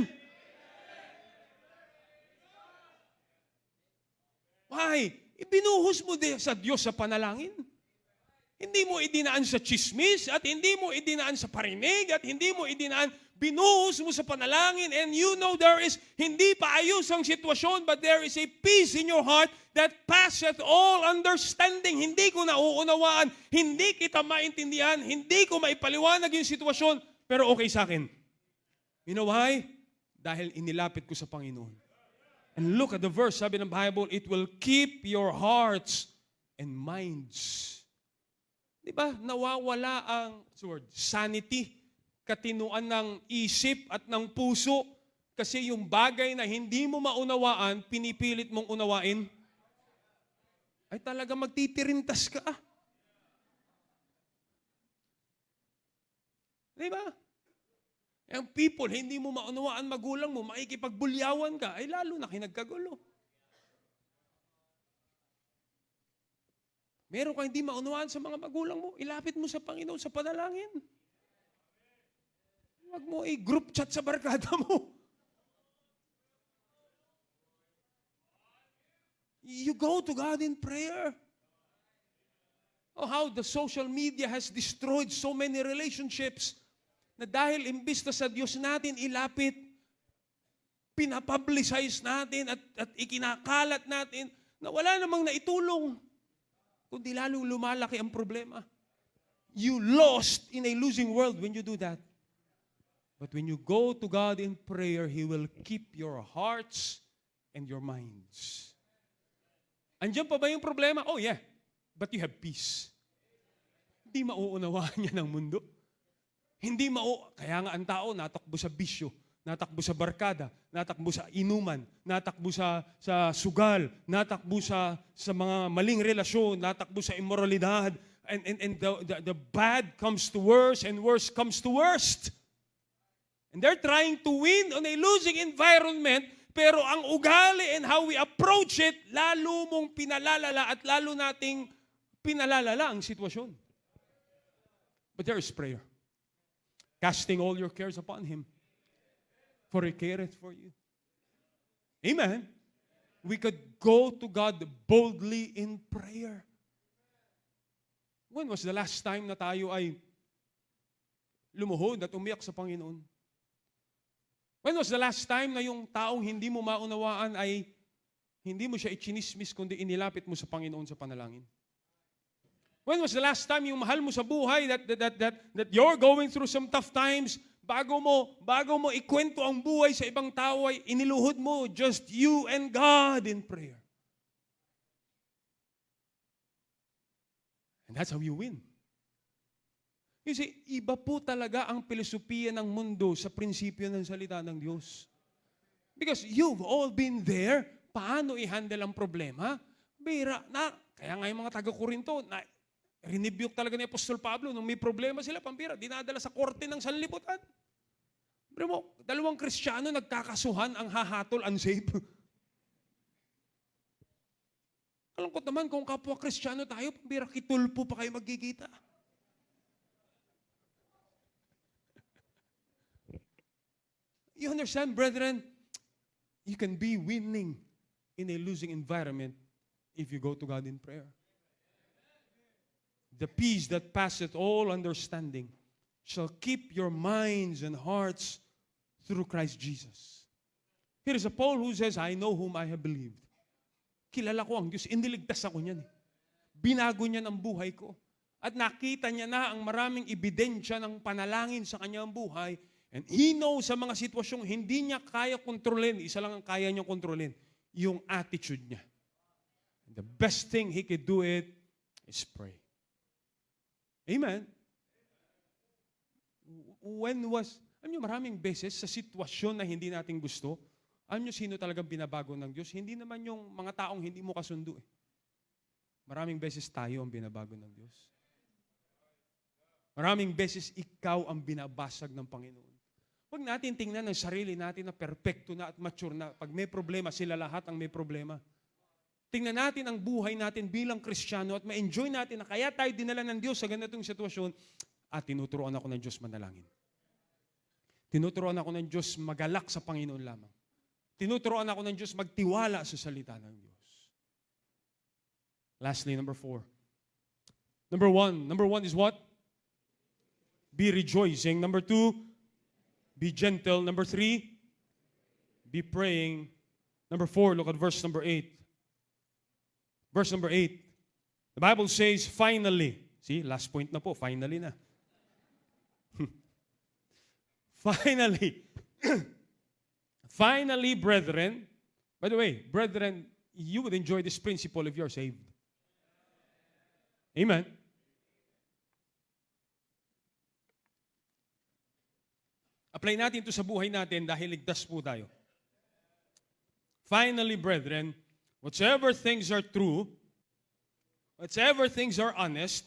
Why? Ibinuhos mo sa Diyos sa panalangin. Hindi mo idinaan sa chismis, at hindi mo idinaan sa parinig, at hindi mo idinaan, binuhos mo sa panalangin, and you know there is, hindi pa ayos ang sitwasyon, but there is a peace in your heart that passeth all understanding. Hindi ko nauunawaan, hindi kita maintindihan, hindi ko maipaliwanag yung sitwasyon, pero okay sa akin. You know why? Dahil inilapit ko sa Panginoon. And look at the verse, sabi ng Bible, it will keep your hearts and minds. Di ba? Nawawala ang sanity, katinuan ng isip at ng puso, kasi yung bagay na hindi mo maunawaan, pinipilit mong unawain, ay talaga magtitirintas ka. Di ba? Yung people, hindi mo maunawaan magulang mo, makikipagbulyawan ka, ay lalo na kinagkagulo. Meron kang hindi maunawaan sa mga magulang mo, ilapit mo sa Panginoon sa panalangin. Huwag mo i-group chat sa barkada mo. You go to God in prayer. Oh, how the social media has destroyed so many relationships na dahil imbis na sa Diyos natin ilapit, pinapublicize natin at ikinakalat natin na wala namang naitulong, kundi lalong lumalaki ang problema. You lost in a losing world when you do that. But when you go to God in prayer, He will keep your hearts and your minds. Andiyan pa ba yung problema? Oh yeah, but you have peace. Hindi mauunawaan niya ng mundo. Kaya nga ang tao natakbo sa bisyo, natakbo sa barkada, natakbo sa inuman, natakbo sa sugal, natakbo sa mga maling relasyon, natakbo sa immoralidad, and the bad comes to worse and worse comes to worst. And they're trying to win on a losing environment, pero ang ugali and how we approach it, lalo mong pinalalala at lalo nating pinalalala ang sitwasyon. But there is prayer. Casting all your cares upon Him, for He careth for you. Amen. We could go to God boldly in prayer. When was the last time na tayo ay lumuhod at umiyak sa Panginoon? When was the last time na yung taong hindi mo maunawaan ay hindi mo siya ichinismis, kundi inilapit mo sa Panginoon sa panalangin? When was the last time yung mahal mo sa buhay that you're going through some tough times, bago mo ikwento ang buhay sa ibang tao ay iniluhod mo just you and God in prayer? And that's how you win. You see, iba po talaga ang filosofiya ng mundo sa prinsipyo ng salita ng Diyos. Because you've all been there, paano i-handle ang problema? Kaya nga yung mga taga-Korinto, rinibuke talaga ni Apostol Pablo, nung may problema sila, pambira, dinadala sa korte ng sanlibutan. Pero mo, dalawang Kristiyano nagkakasuhan, ang hahatol, unsafe. Kalangkot naman, kung kapwa Kristiyano tayo, pambira, kitulpo pa kayo magkikita. You understand, brethren? You can be winning in a losing environment if you go to God in prayer. The peace that passeth all understanding shall keep your minds and hearts through Christ Jesus. Here is a Paul who says, I know whom I have believed. kilala ko ang Diyos, iniligtas ako niyan. Binago niya ang buhay ko. At nakita niya na ang maraming ebidensya ng panalangin sa kanyang buhay. And he knows sa mga sitwasyong hindi niya kaya kontrolin, isa lang ang kaya niya kontrolin, yung attitude niya. And the best thing he could do it is pray. Amen? Alam niyo, maraming beses sa sitwasyon na hindi natin gusto, alam niyo sino talagang binabago ng Diyos? Hindi naman yung mga taong hindi mo kasundo. Maraming beses tayo ang binabago ng Diyos. Maraming beses ikaw ang binabasag ng Panginoon. Huwag natin tingnan ang sarili natin na perpekto na at mature na. Pag may problema, sila lahat ang may problema. Tingnan natin ang buhay natin bilang Kristiyano at ma-enjoy natin na kaya tayo dinala ng Diyos sa ganitong sitwasyon at tinuturoan ako ng Diyos manalangin. Tinuturoan ako ng Diyos magalak sa Panginoon lamang. Tinuturoan ako ng Diyos magtiwala sa salita ng Diyos. Lastly, number 4. Number one is what? Be rejoicing. Number 2, be gentle. Number 3, be praying. Number 4, look at verse number 8. Verse number 8. The Bible says, finally. See, last point na po, finally na. Finally. Finally, brethren. By the way, brethren, you would enjoy this principle if you're saved. Amen. Apply natin ito sa buhay natin dahil ligtas po tayo. Finally, brethren, whatsoever things are true, whatsoever things are honest,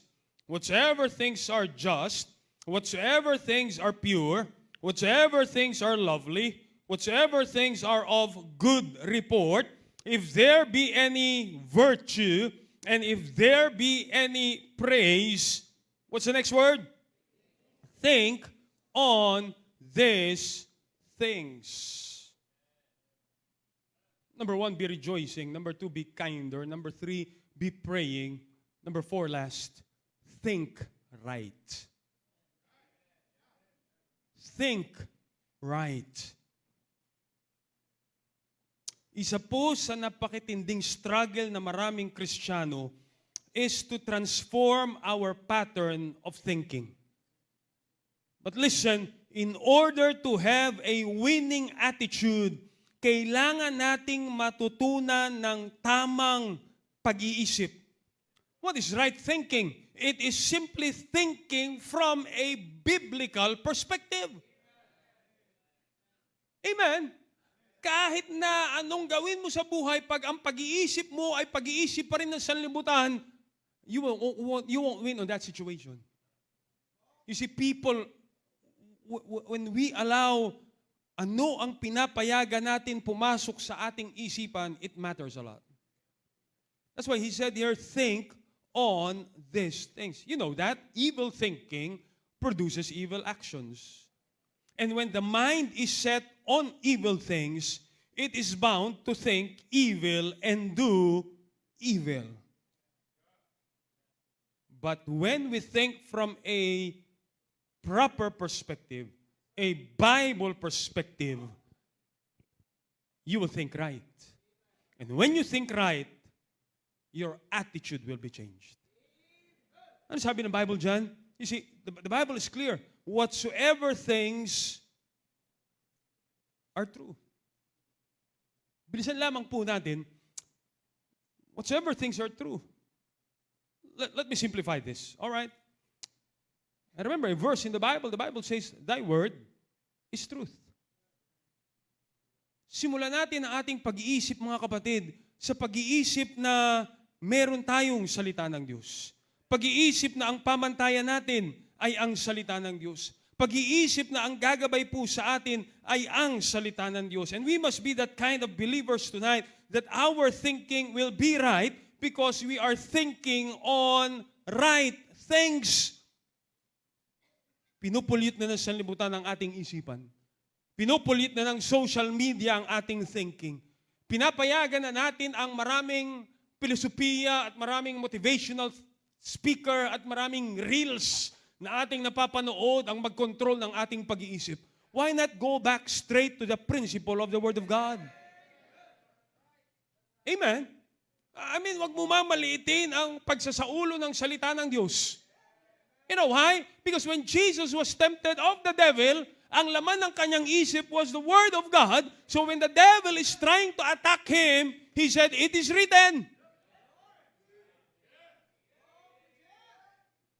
whatsoever things are just, whatsoever things are pure, whatsoever things are lovely, whatsoever things are of good report, if there be any virtue, and if there be any praise, what's the next word? Think on these things. Number 1, be rejoicing. Number 2, be kinder. Number 3, be praying. Number 4, last, think right. Think right. Isa po sa napakitinding struggle na maraming Kristiyano is to transform our pattern of thinking. But listen, in order to have a winning attitude, kailangan nating matutunan ng tamang pag-iisip. What is right thinking? It is simply thinking from a biblical perspective. Amen? Kahit na anong gawin mo sa buhay, pag ang pag-iisip mo ay pag-iisip pa rin ng sanlibutan, you won't win on that situation. You see, people, when we allow ano ang pinapayagan natin pumasok sa ating isipan, it matters a lot. That's why he said here, think on these things. You know that evil thinking produces evil actions. And when the mind is set on evil things, it is bound to think evil and do evil. But when we think from a proper perspective, a Bible perspective, you will think right. And when you think right, your attitude will be changed. Ano sabi ng Bible dyan? You see, the Bible is clear. Whatsoever things are true. Bilisan lamang po natin, whatsoever things are true. Let me simplify this, all right? I remember a verse in the Bible says, thy word is truth. Simulan natin ang ating pag-iisip, mga kapatid, sa pag-iisip na meron tayong salita ng Diyos. Pag-iisip na ang pamantayan natin ay ang salita ng Diyos. Pag-iisip na ang gagabay po sa atin ay ang salita ng Diyos. And we must be that kind of believers tonight that our thinking will be right because we are thinking on right things. Pinupulit na ng sanlibutan ang ating isipan. Pinupulit na ng social media ang ating thinking. Pinapayagan na natin ang maraming filosofiya at maraming motivational speaker at maraming reels na ating napapanood ang mag-control ng ating pag-iisip. Why not go back straight to the principle of the Word of God? Amen? Wag mo mamaliitin ang pagsasaulo ng salita ng Diyos. You know why? Because when Jesus was tempted of the devil, ang laman ng kanyang isip was the Word of God. So when the devil is trying to attack him, he said, "It is written."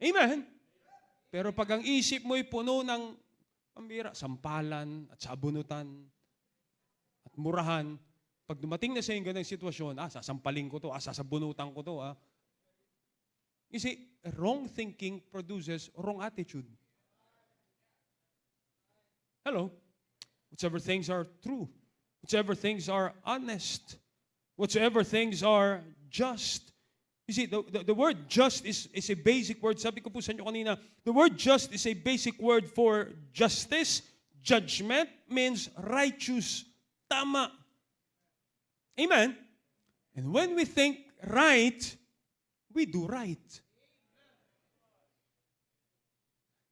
Amen? Pero pag ang isip mo'y puno ng sampalan at sabunutan at murahan, pag dumating na sa yung ganang sitwasyon, sasampalin ko to, sasabunutan ko to. You see, wrong thinking produces wrong attitude. Hello? Whatsoever things are true, whatsoever things are honest, whatsoever things are just. You see, the word just is a basic word. Sabi ko po sa inyo kanina, the word just is a basic word for justice. Judgment means righteous, tama. Amen? And when we think right, we do right.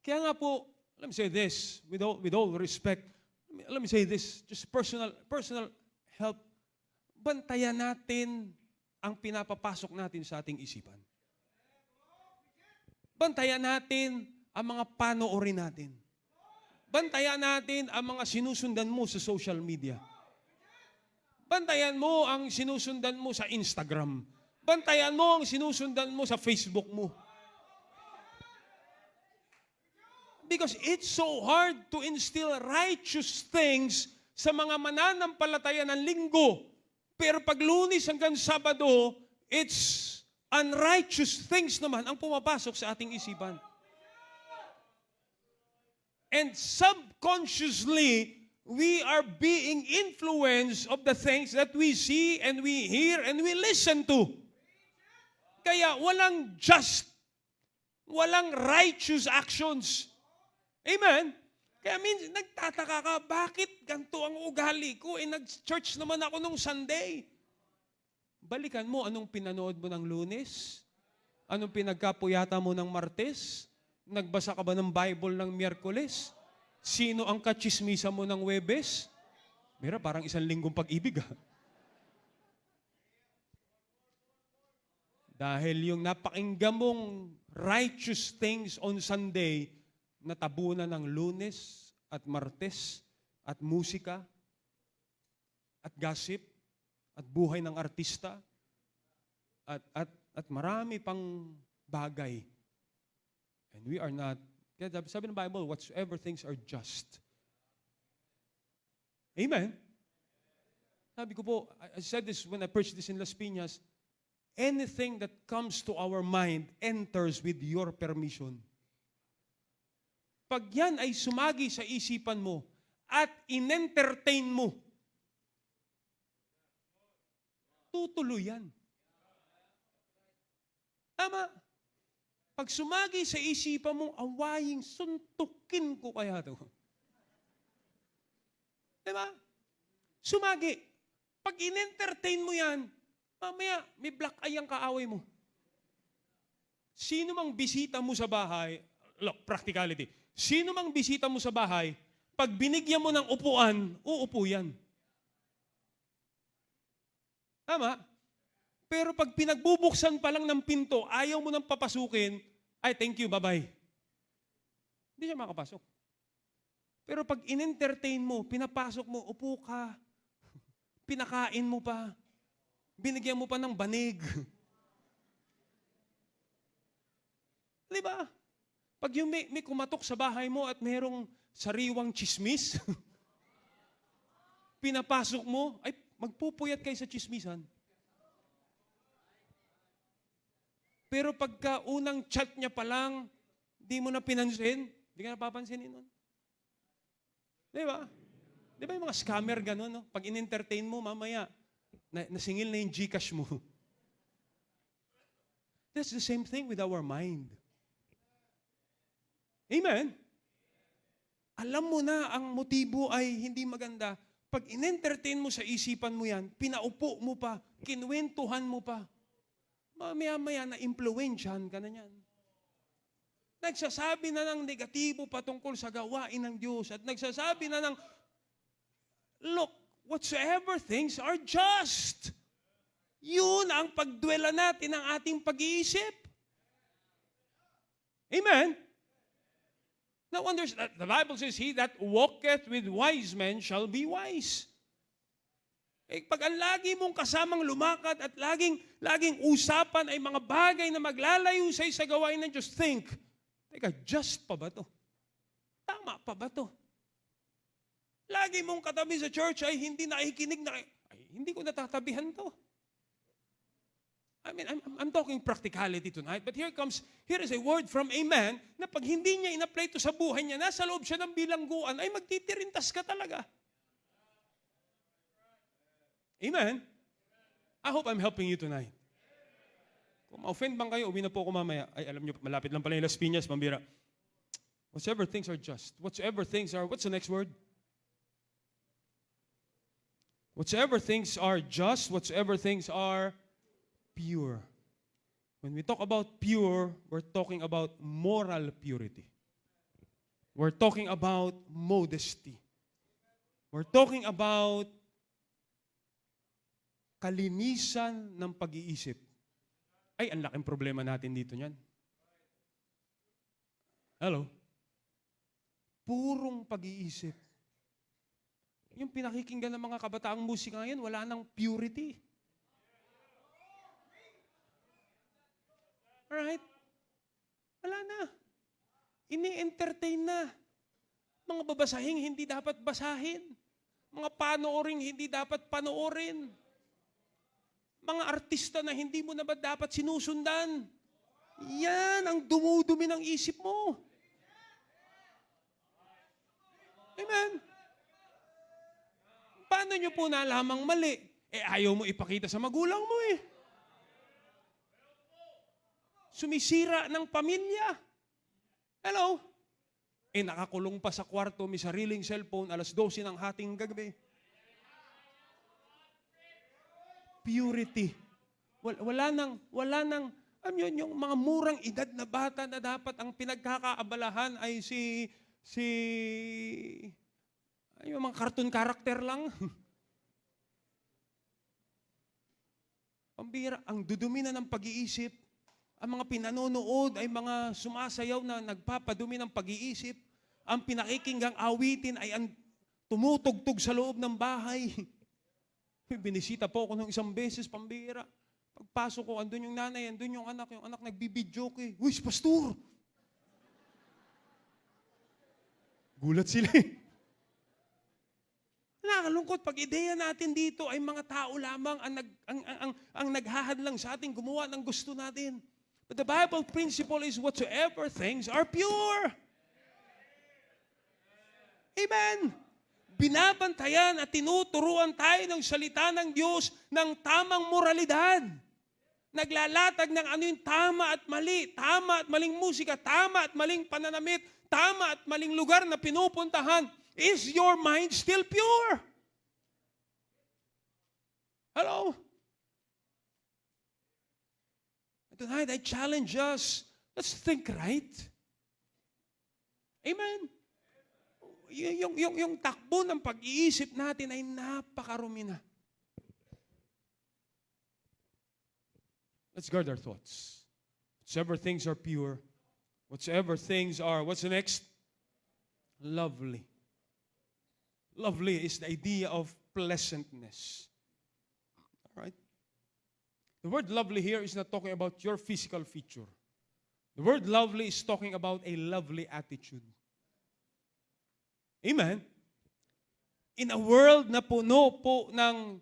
Kaya nga po, let me say this, with all respect, let me say this, just personal help. Bantayan natin ang pinapapasok natin sa ating isipan. Bantayan natin ang mga panoorin natin. Bantayan natin ang mga sinusundan mo sa social media. Bantayan mo ang sinusundan mo sa Instagram. Bantayan mo ang sinusundan mo sa Facebook mo. Because it's so hard to instill righteous things sa mga mananampalataya ng linggo. Pero pag Lunes hanggang Sabado, it's unrighteous things naman ang pumapasok sa ating isipan. And subconsciously, we are being influenced of the things that we see and we hear and we listen to. Kaya walang just, walang righteous actions. Amen? Kaya minsan, nagtataka ka, bakit ganito ang ugali ko? Nag-church naman ako nung Sunday. Balikan mo, anong pinanood mo ng Lunes? Anong pinagkapuyata mo ng Martes? Nagbasa ka ba ng Bible ng Miyerkules? Sino ang katsismisa mo ng Webes? Mira, parang 1 linggong pag-ibig. Dahil yung napakinggan mong righteous things on Sunday, natabunan ng Lunes at Martes at musika at gossip at buhay ng artista at marami pang bagay. And we are not, kaya sabi ng Bible, whatsoever things are just. Amen? Sabi ko po, I said this when I preached this in Las Piñas, anything that comes to our mind enters with your permission. Pag yan ay sumagi sa isipan mo at in-entertain mo, tutuloy yan. Tama. Pag sumagi sa isipan mo, awaying suntukin ko kaya ito. Diba? Sumagi. Pag in-entertain mo yan, mamaya may black eye ang kaaway mo. Sino mang bisita mo sa bahay, look, practicality. Sino mang bisita mo sa bahay, pag binigyan mo ng upuan, uupo yan. Tama? Pero pag pinagbubuksan pa lang ng pinto, ayaw mo nang papasukin, ay thank you, bye-bye. Hindi siya makapasok. Pero pag in-entertain mo, pinapasok mo, upo ka, pinakain mo pa, binigyan mo pa ng banig. Di ba? Pag yung may kumatok sa bahay mo at mayroong sariwang chismis, pinapasok mo, ay magpupuyat kayo sa chismisan. Pero pagka unang chat niya pa lang, di mo na pinansin, di ka napapansinin nun. Di ba? Di ba yung mga scammer gano'n, no? Pag in-entertain mo, mamaya, nasingil na yung Gcash mo. That's the same thing with our mind. Amen? Alam mo na ang motibo ay hindi maganda. Pag in-entertain mo sa isipan mo yan, pinaupo mo pa, kinwentuhan mo pa, mamaya-maya na-impluensyahan ka na yan. Nagsasabi na ng negatibo patungkol sa gawain ng Diyos at nagsasabi na ng, look, whatsoever things are just. Yun ang pagdwela natin ng ating pag-iisip. Amen? Now understand, the Bible says, he that walketh with wise men shall be wise. Pag ang lagi mong kasamang lumakad at laging usapan ay mga bagay na maglalayo sa gawain ng Diyos, think, teka, just pa ba to? Tama pa ba to? Lagi mong katabi sa church ay hindi nakikinig hindi ko natatabihan to. I mean, I'm talking practicality tonight, but here is a word from a man na pag hindi niya in-apply to sa buhay niya, nasa loob siya ng bilangguan, ay magtitirintas ka talaga. Amen? I hope I'm helping you tonight. Kung ma-offend bang kayo, uwi na po ako mamaya. Ay, alam nyo, malapit lang pala yung Las Piñas, pambira. Whatsoever things are just, whatsoever things are, what's the next word? Whatsoever things are just, whatsoever things are pure. When we talk about pure, we're talking about moral purity. We're talking about modesty. We're talking about kalinisan ng pag-iisip. Ay, ang laking problema natin dito niyan. Hello? Purong pag-iisip. Yung pinakikinggan ng mga kabataang musika ngayon, wala nang purity. Alright? Wala na. Ini-entertain na. Mga babasahing hindi dapat basahin. Mga panooring hindi dapat panoorin. Mga artista na hindi mo na ba dapat sinusundan. Yan ang dumudumi ng isip mo. Amen? Paano nyo po nalamang mali? Ayaw mo ipakita sa magulang mo eh. Sumisira ng pamilya. Hello? Nakakulong pa sa kwarto, may sariling cellphone, 12:00 ng hating gabi. Purity. Wala nang, alam yun, yung mga murang edad na bata na dapat ang pinagkakaabalahan ay yung mga cartoon character lang. Pambira, ang dudumi na ng pag-iisip. Ang mga pinanonood ay mga sumasayaw na nagpapadumi ng pag-iisip. Ang pinakikinggang awitin ay ang tumutugtog sa loob ng bahay. Binisita po ako ng isang beses, pambira. Pagpasok ko, andun yung nanay, andun yung anak nagbibidyoke. Uy, pastor! Gulat sila eh. Nakakalungkot, pag ideya natin dito ay mga tao lamang ang naghahadlang sa ating gumawa ng gusto natin. But the Bible principle is whatsoever things are pure. Amen. Binabantayan at tinuturuan tayo ng salita ng Diyos ng tamang moralidad. Naglalatag ng ano yung tama at mali, tama at maling musika, tama at maling pananamit, tama at maling lugar na pinupuntahan. Is your mind still pure? Hello? Tonight, I challenge us. Let's think right. Amen? Yung takbo ng pag-iisip natin ay napakarumi na. Let's guard our thoughts. Whatsoever things are pure, whatsoever things are, what's the next? Lovely. Lovely is the idea of pleasantness. All right? The word lovely here is not talking about your physical feature. The word lovely is talking about a lovely attitude. Amen? In a world na puno po ng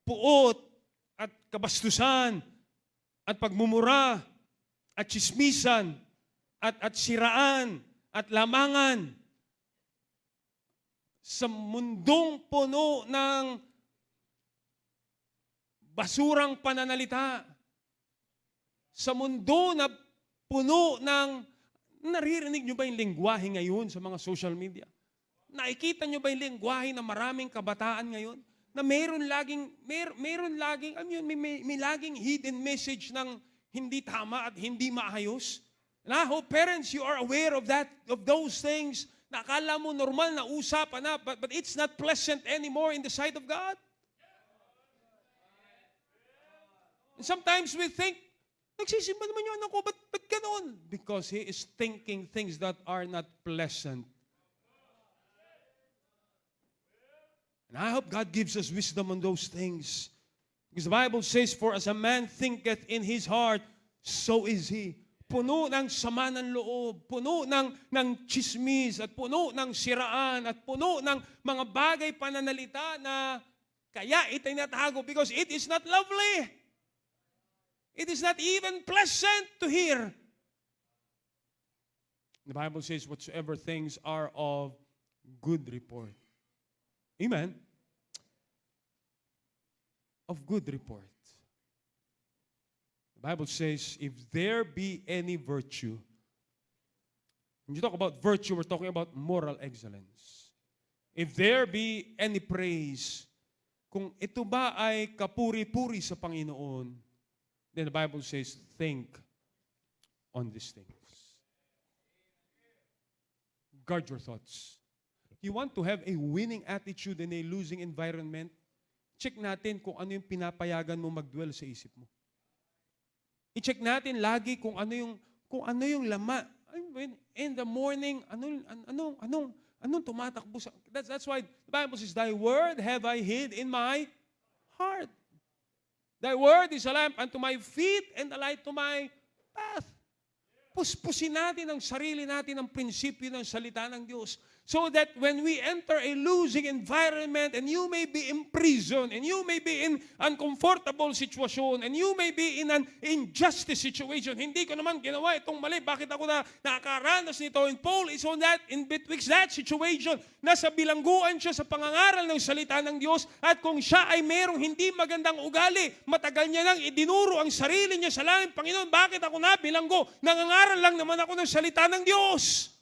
puot at kabastusan at pagmumura at tsismisan at siraan at lamangan, sa mundong puno ng basurang pananalita, sa mundo na puno ng, naririnig nyo ba yung lengguwahe ngayon sa mga social media? Nakikita nyo ba yung lengguwahe ng maraming kabataan ngayon? Na meron laging, may laging hidden message ng hindi tama at hindi maayos? And I hope parents, you are aware of those things na akala mo normal na usapan na, but it's not pleasant anymore in the sight of God. And sometimes we think, nagsisimba naman yung anak ko, ba't ganoon? Because he is thinking things that are not pleasant. And I hope God gives us wisdom on those things. Because the Bible says, for as a man thinketh in his heart, so is he. Puno ng sama ng loob, puno ng chismis, at puno ng siraan, at puno ng mga bagay pananalita na kaya itinatago because it is not lovely. It is not even pleasant to hear. The Bible says, whatsoever things are of good report. Amen? Of good report. The Bible says, if there be any virtue, when you talk about virtue, we're talking about moral excellence. If there be any praise, kung ito ba ay kapuri-puri sa Panginoon, then the Bible says, think on these things. Guard your thoughts. You want to have a winning attitude in a losing environment, check natin kung ano yung pinapayagan mo mag-dwell sa isip mo. I-check natin lagi kung ano yung lama. I mean, in the morning, anong tumatakbo sa... That's why the Bible says, thy word have I hid in my heart. Thy word is a lamp unto my feet and a light to my path. Puspusin natin ang sarili natin ng prinsipyo ng salita ng Diyos so that when we enter a losing environment and you may be imprisoned and you may be in uncomfortable situation and you may be in an injustice situation, hindi ko naman ginawa itong mali, bakit ako nakakaranas nito? And Paul is on that, in betwixt that situation, nasa bilangguan siya sa pangangaral ng salita ng Diyos at kung siya ay merong hindi magandang ugali, matagal niya nang idinuro ang sarili niya sa langit, Panginoon, bakit ako nabilanggo? Nangangaral lang naman ako ng salita ng Diyos.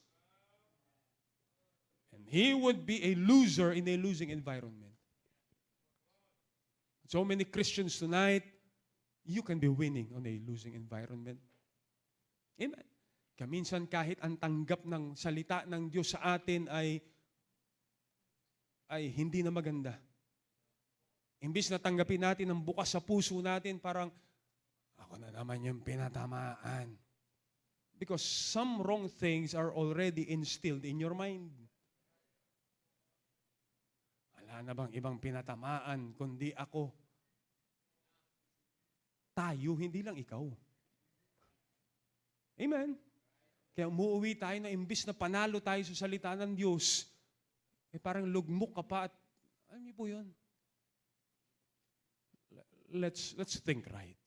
He would be a loser in a losing environment. So many Christians tonight, you can be winning on a losing environment. Amen. Kaminsan kahit ang tanggap ng salita ng Diyos sa atin ay hindi na maganda. Imbis na tanggapin natin ang bukas sa puso natin, parang, ako na naman yung pinatamaan. Because some wrong things are already instilled in your mind. Wala na bang ibang pinatamaan kundi ako? Tayo, hindi lang ikaw. Amen? Kaya umuwi tayo na imbis na panalo tayo sa salita ng Diyos, parang lugmok ka pa at, alam niyo po yun? Let's think right.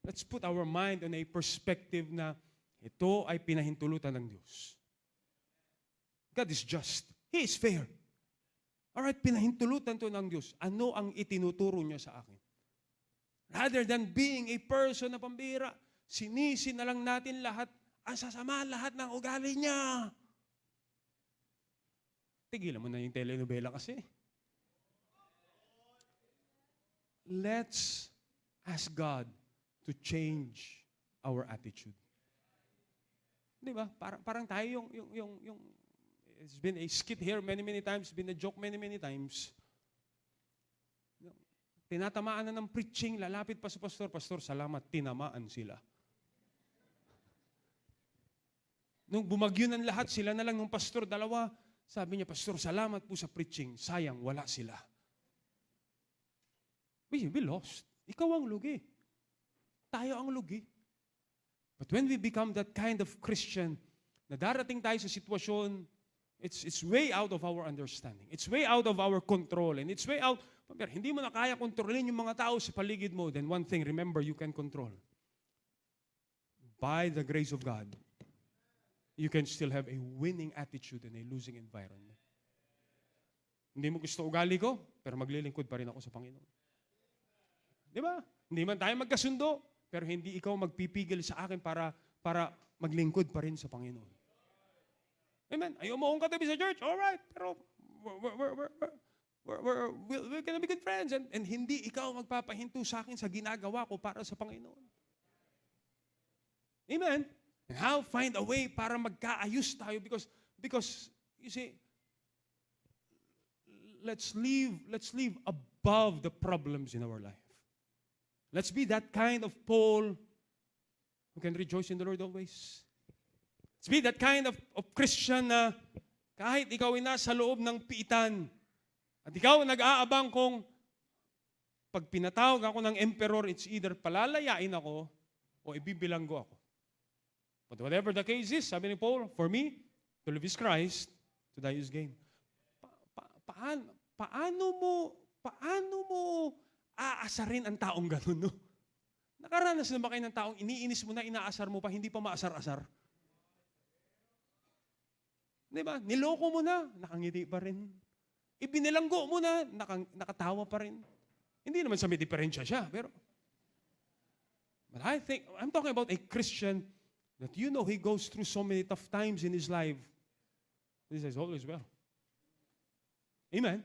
Let's put our mind on a perspective na ito ay pinahintulutan ng Diyos. God is just. He is fair. Alright, pinahintulutan to ng Diyos. Ano ang itinuturo niya sa akin? Rather than being a person na pambira, sinisi na lang natin lahat, ang sasama lahat ng ugali niya. Tigilan mo na yung telenovela kasi. Let's ask God to change our attitude. Di ba? Parang tayo yung it's been a skit here many times, been a joke many times. Tinatamaan na ng preaching, lalapit pa sa pastor, pastor, salamat, tinamaan sila. Nung bumagyo ng lahat, sila na lang ng pastor, dalawa, sabi niya, pastor, salamat po sa preaching, sayang, wala sila. We lost. Ikaw ang lugi. Tayo ang lugi. But when we become that kind of Christian, na darating tayo sa sitwasyon, it's way out of our understanding. It's way out of our control. And it's way out, hindi mo na kaya kontrolin yung mga tao sa paligid mo, then one thing, remember, you can control. By the grace of God, you can still have a winning attitude in a losing environment. Hindi mo gusto ugali ko, pero maglilingkod pa rin ako sa Panginoon. Di ba? Hindi man tayo magkasundo, pero hindi ikaw magpipigil sa akin para maglingkod pa rin sa Panginoon. Amen. Ayaw mo akong katabi sa church? Alright. Pero we're gonna be good friends. And hindi ikaw magpapahinto sa akin sa ginagawa ko para sa Panginoon. Amen. And how find a way para magkaayos tayo because you see, let's live above the problems in our life. Let's be that kind of Paul who can rejoice in the Lord always. Let's be that kind of Christian na kahit ikaw ay nasa loob ng piitan at ikaw nag-aabang kung pag pinatawag ako ng emperor, it's either palalayain ako o ibibilanggo ako. But whatever the case is, sabi ni Paul, for me, to live is Christ, to die is gain. Paano mo aasarin ang taong ganun, no? Nakaranas na ba kayo ng taong iniinis mo na, inaasar mo pa, hindi pa maasar-asar? Di ba? Niloko mo na, nakangiti pa rin. Ibinilanggo mo na, nakatawa pa rin. Hindi naman sa may diferensya siya, pero but I'm talking about a Christian that you know he goes through so many tough times in his life. This is always well. Amen?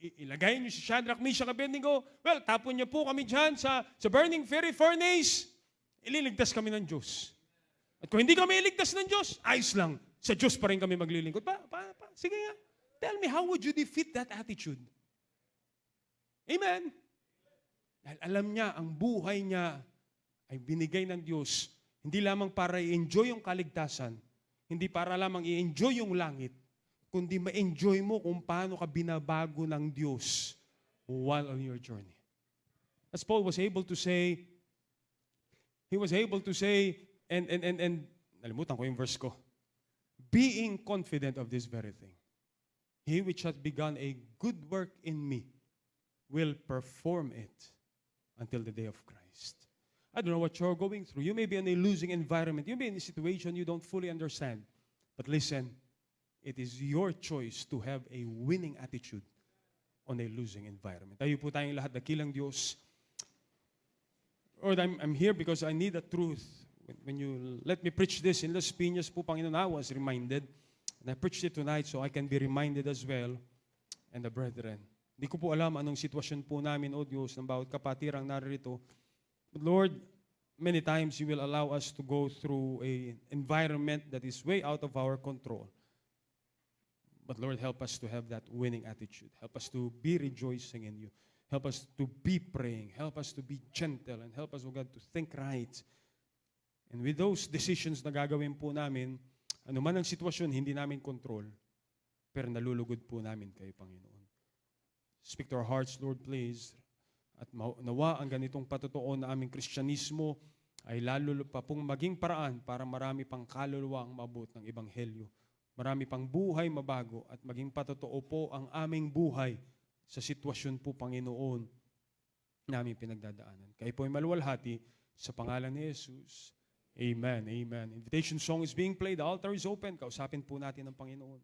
Ilagay niyo si Shadrach, Meshach, Abednego. Well, tapon niyo po kami dyan sa burning fiery furnace. Ililigtas kami ng Diyos. At kung hindi kami iligtas ng Diyos, ayos lang. Sa Diyos pa rin kami maglilingkod. Sige nga. Tell me, how would you defeat that attitude? Amen? Dahil alam niya, ang buhay niya ay binigay ng Diyos, hindi lamang para i-enjoy yung kaligtasan, hindi para lamang i-enjoy yung langit, kundi ma-enjoy mo kung paano ka binabago ng Diyos while on your journey. As Paul was able to say, and nalimutan ko yung verse ko, being confident of this very thing, he which hath begun a good work in me will perform it until the day of Christ. I don't know what you're going through. You may be in a losing environment. You may be in a situation you don't fully understand. But listen, it is your choice to have a winning attitude on a losing environment. Tayo po tayong lahat, dakilang Diyos. Lord, I'm here because I need the truth. When you let me preach this in Las Piñas po, Panginoon, I was reminded. And I preached it tonight so I can be reminded as well. And the brethren. Hindi ko po alam anong sitwasyon po namin, O Diyos, ng bawat kapatirang naririto. But Lord, many times you will allow us to go through an environment that is way out of our control. But Lord, help us to have that winning attitude. Help us to be rejoicing in you. Help us to be praying. Help us to be gentle. And help us, O God, to think right. And with those decisions na gagawin po namin, ano man ang sitwasyon, hindi namin control, pero nalulugod po namin kayo, Panginoon. Speak to our hearts, Lord, please. At nawa ang ganitong patutuo na aming Kristyanismo ay lalo pa pong maging paraan para marami pang kaluluwa ang maabot ng Ebanghelyo. Marami pang buhay mabago at maging patotoo po ang aming buhay sa sitwasyon po, Panginoon, namin pinagdadaanan. Kayo po ay maluwalhati sa pangalan ni Jesus. Amen. Amen. Invitation song is being played. The altar is open. Kausapin po natin ang Panginoon.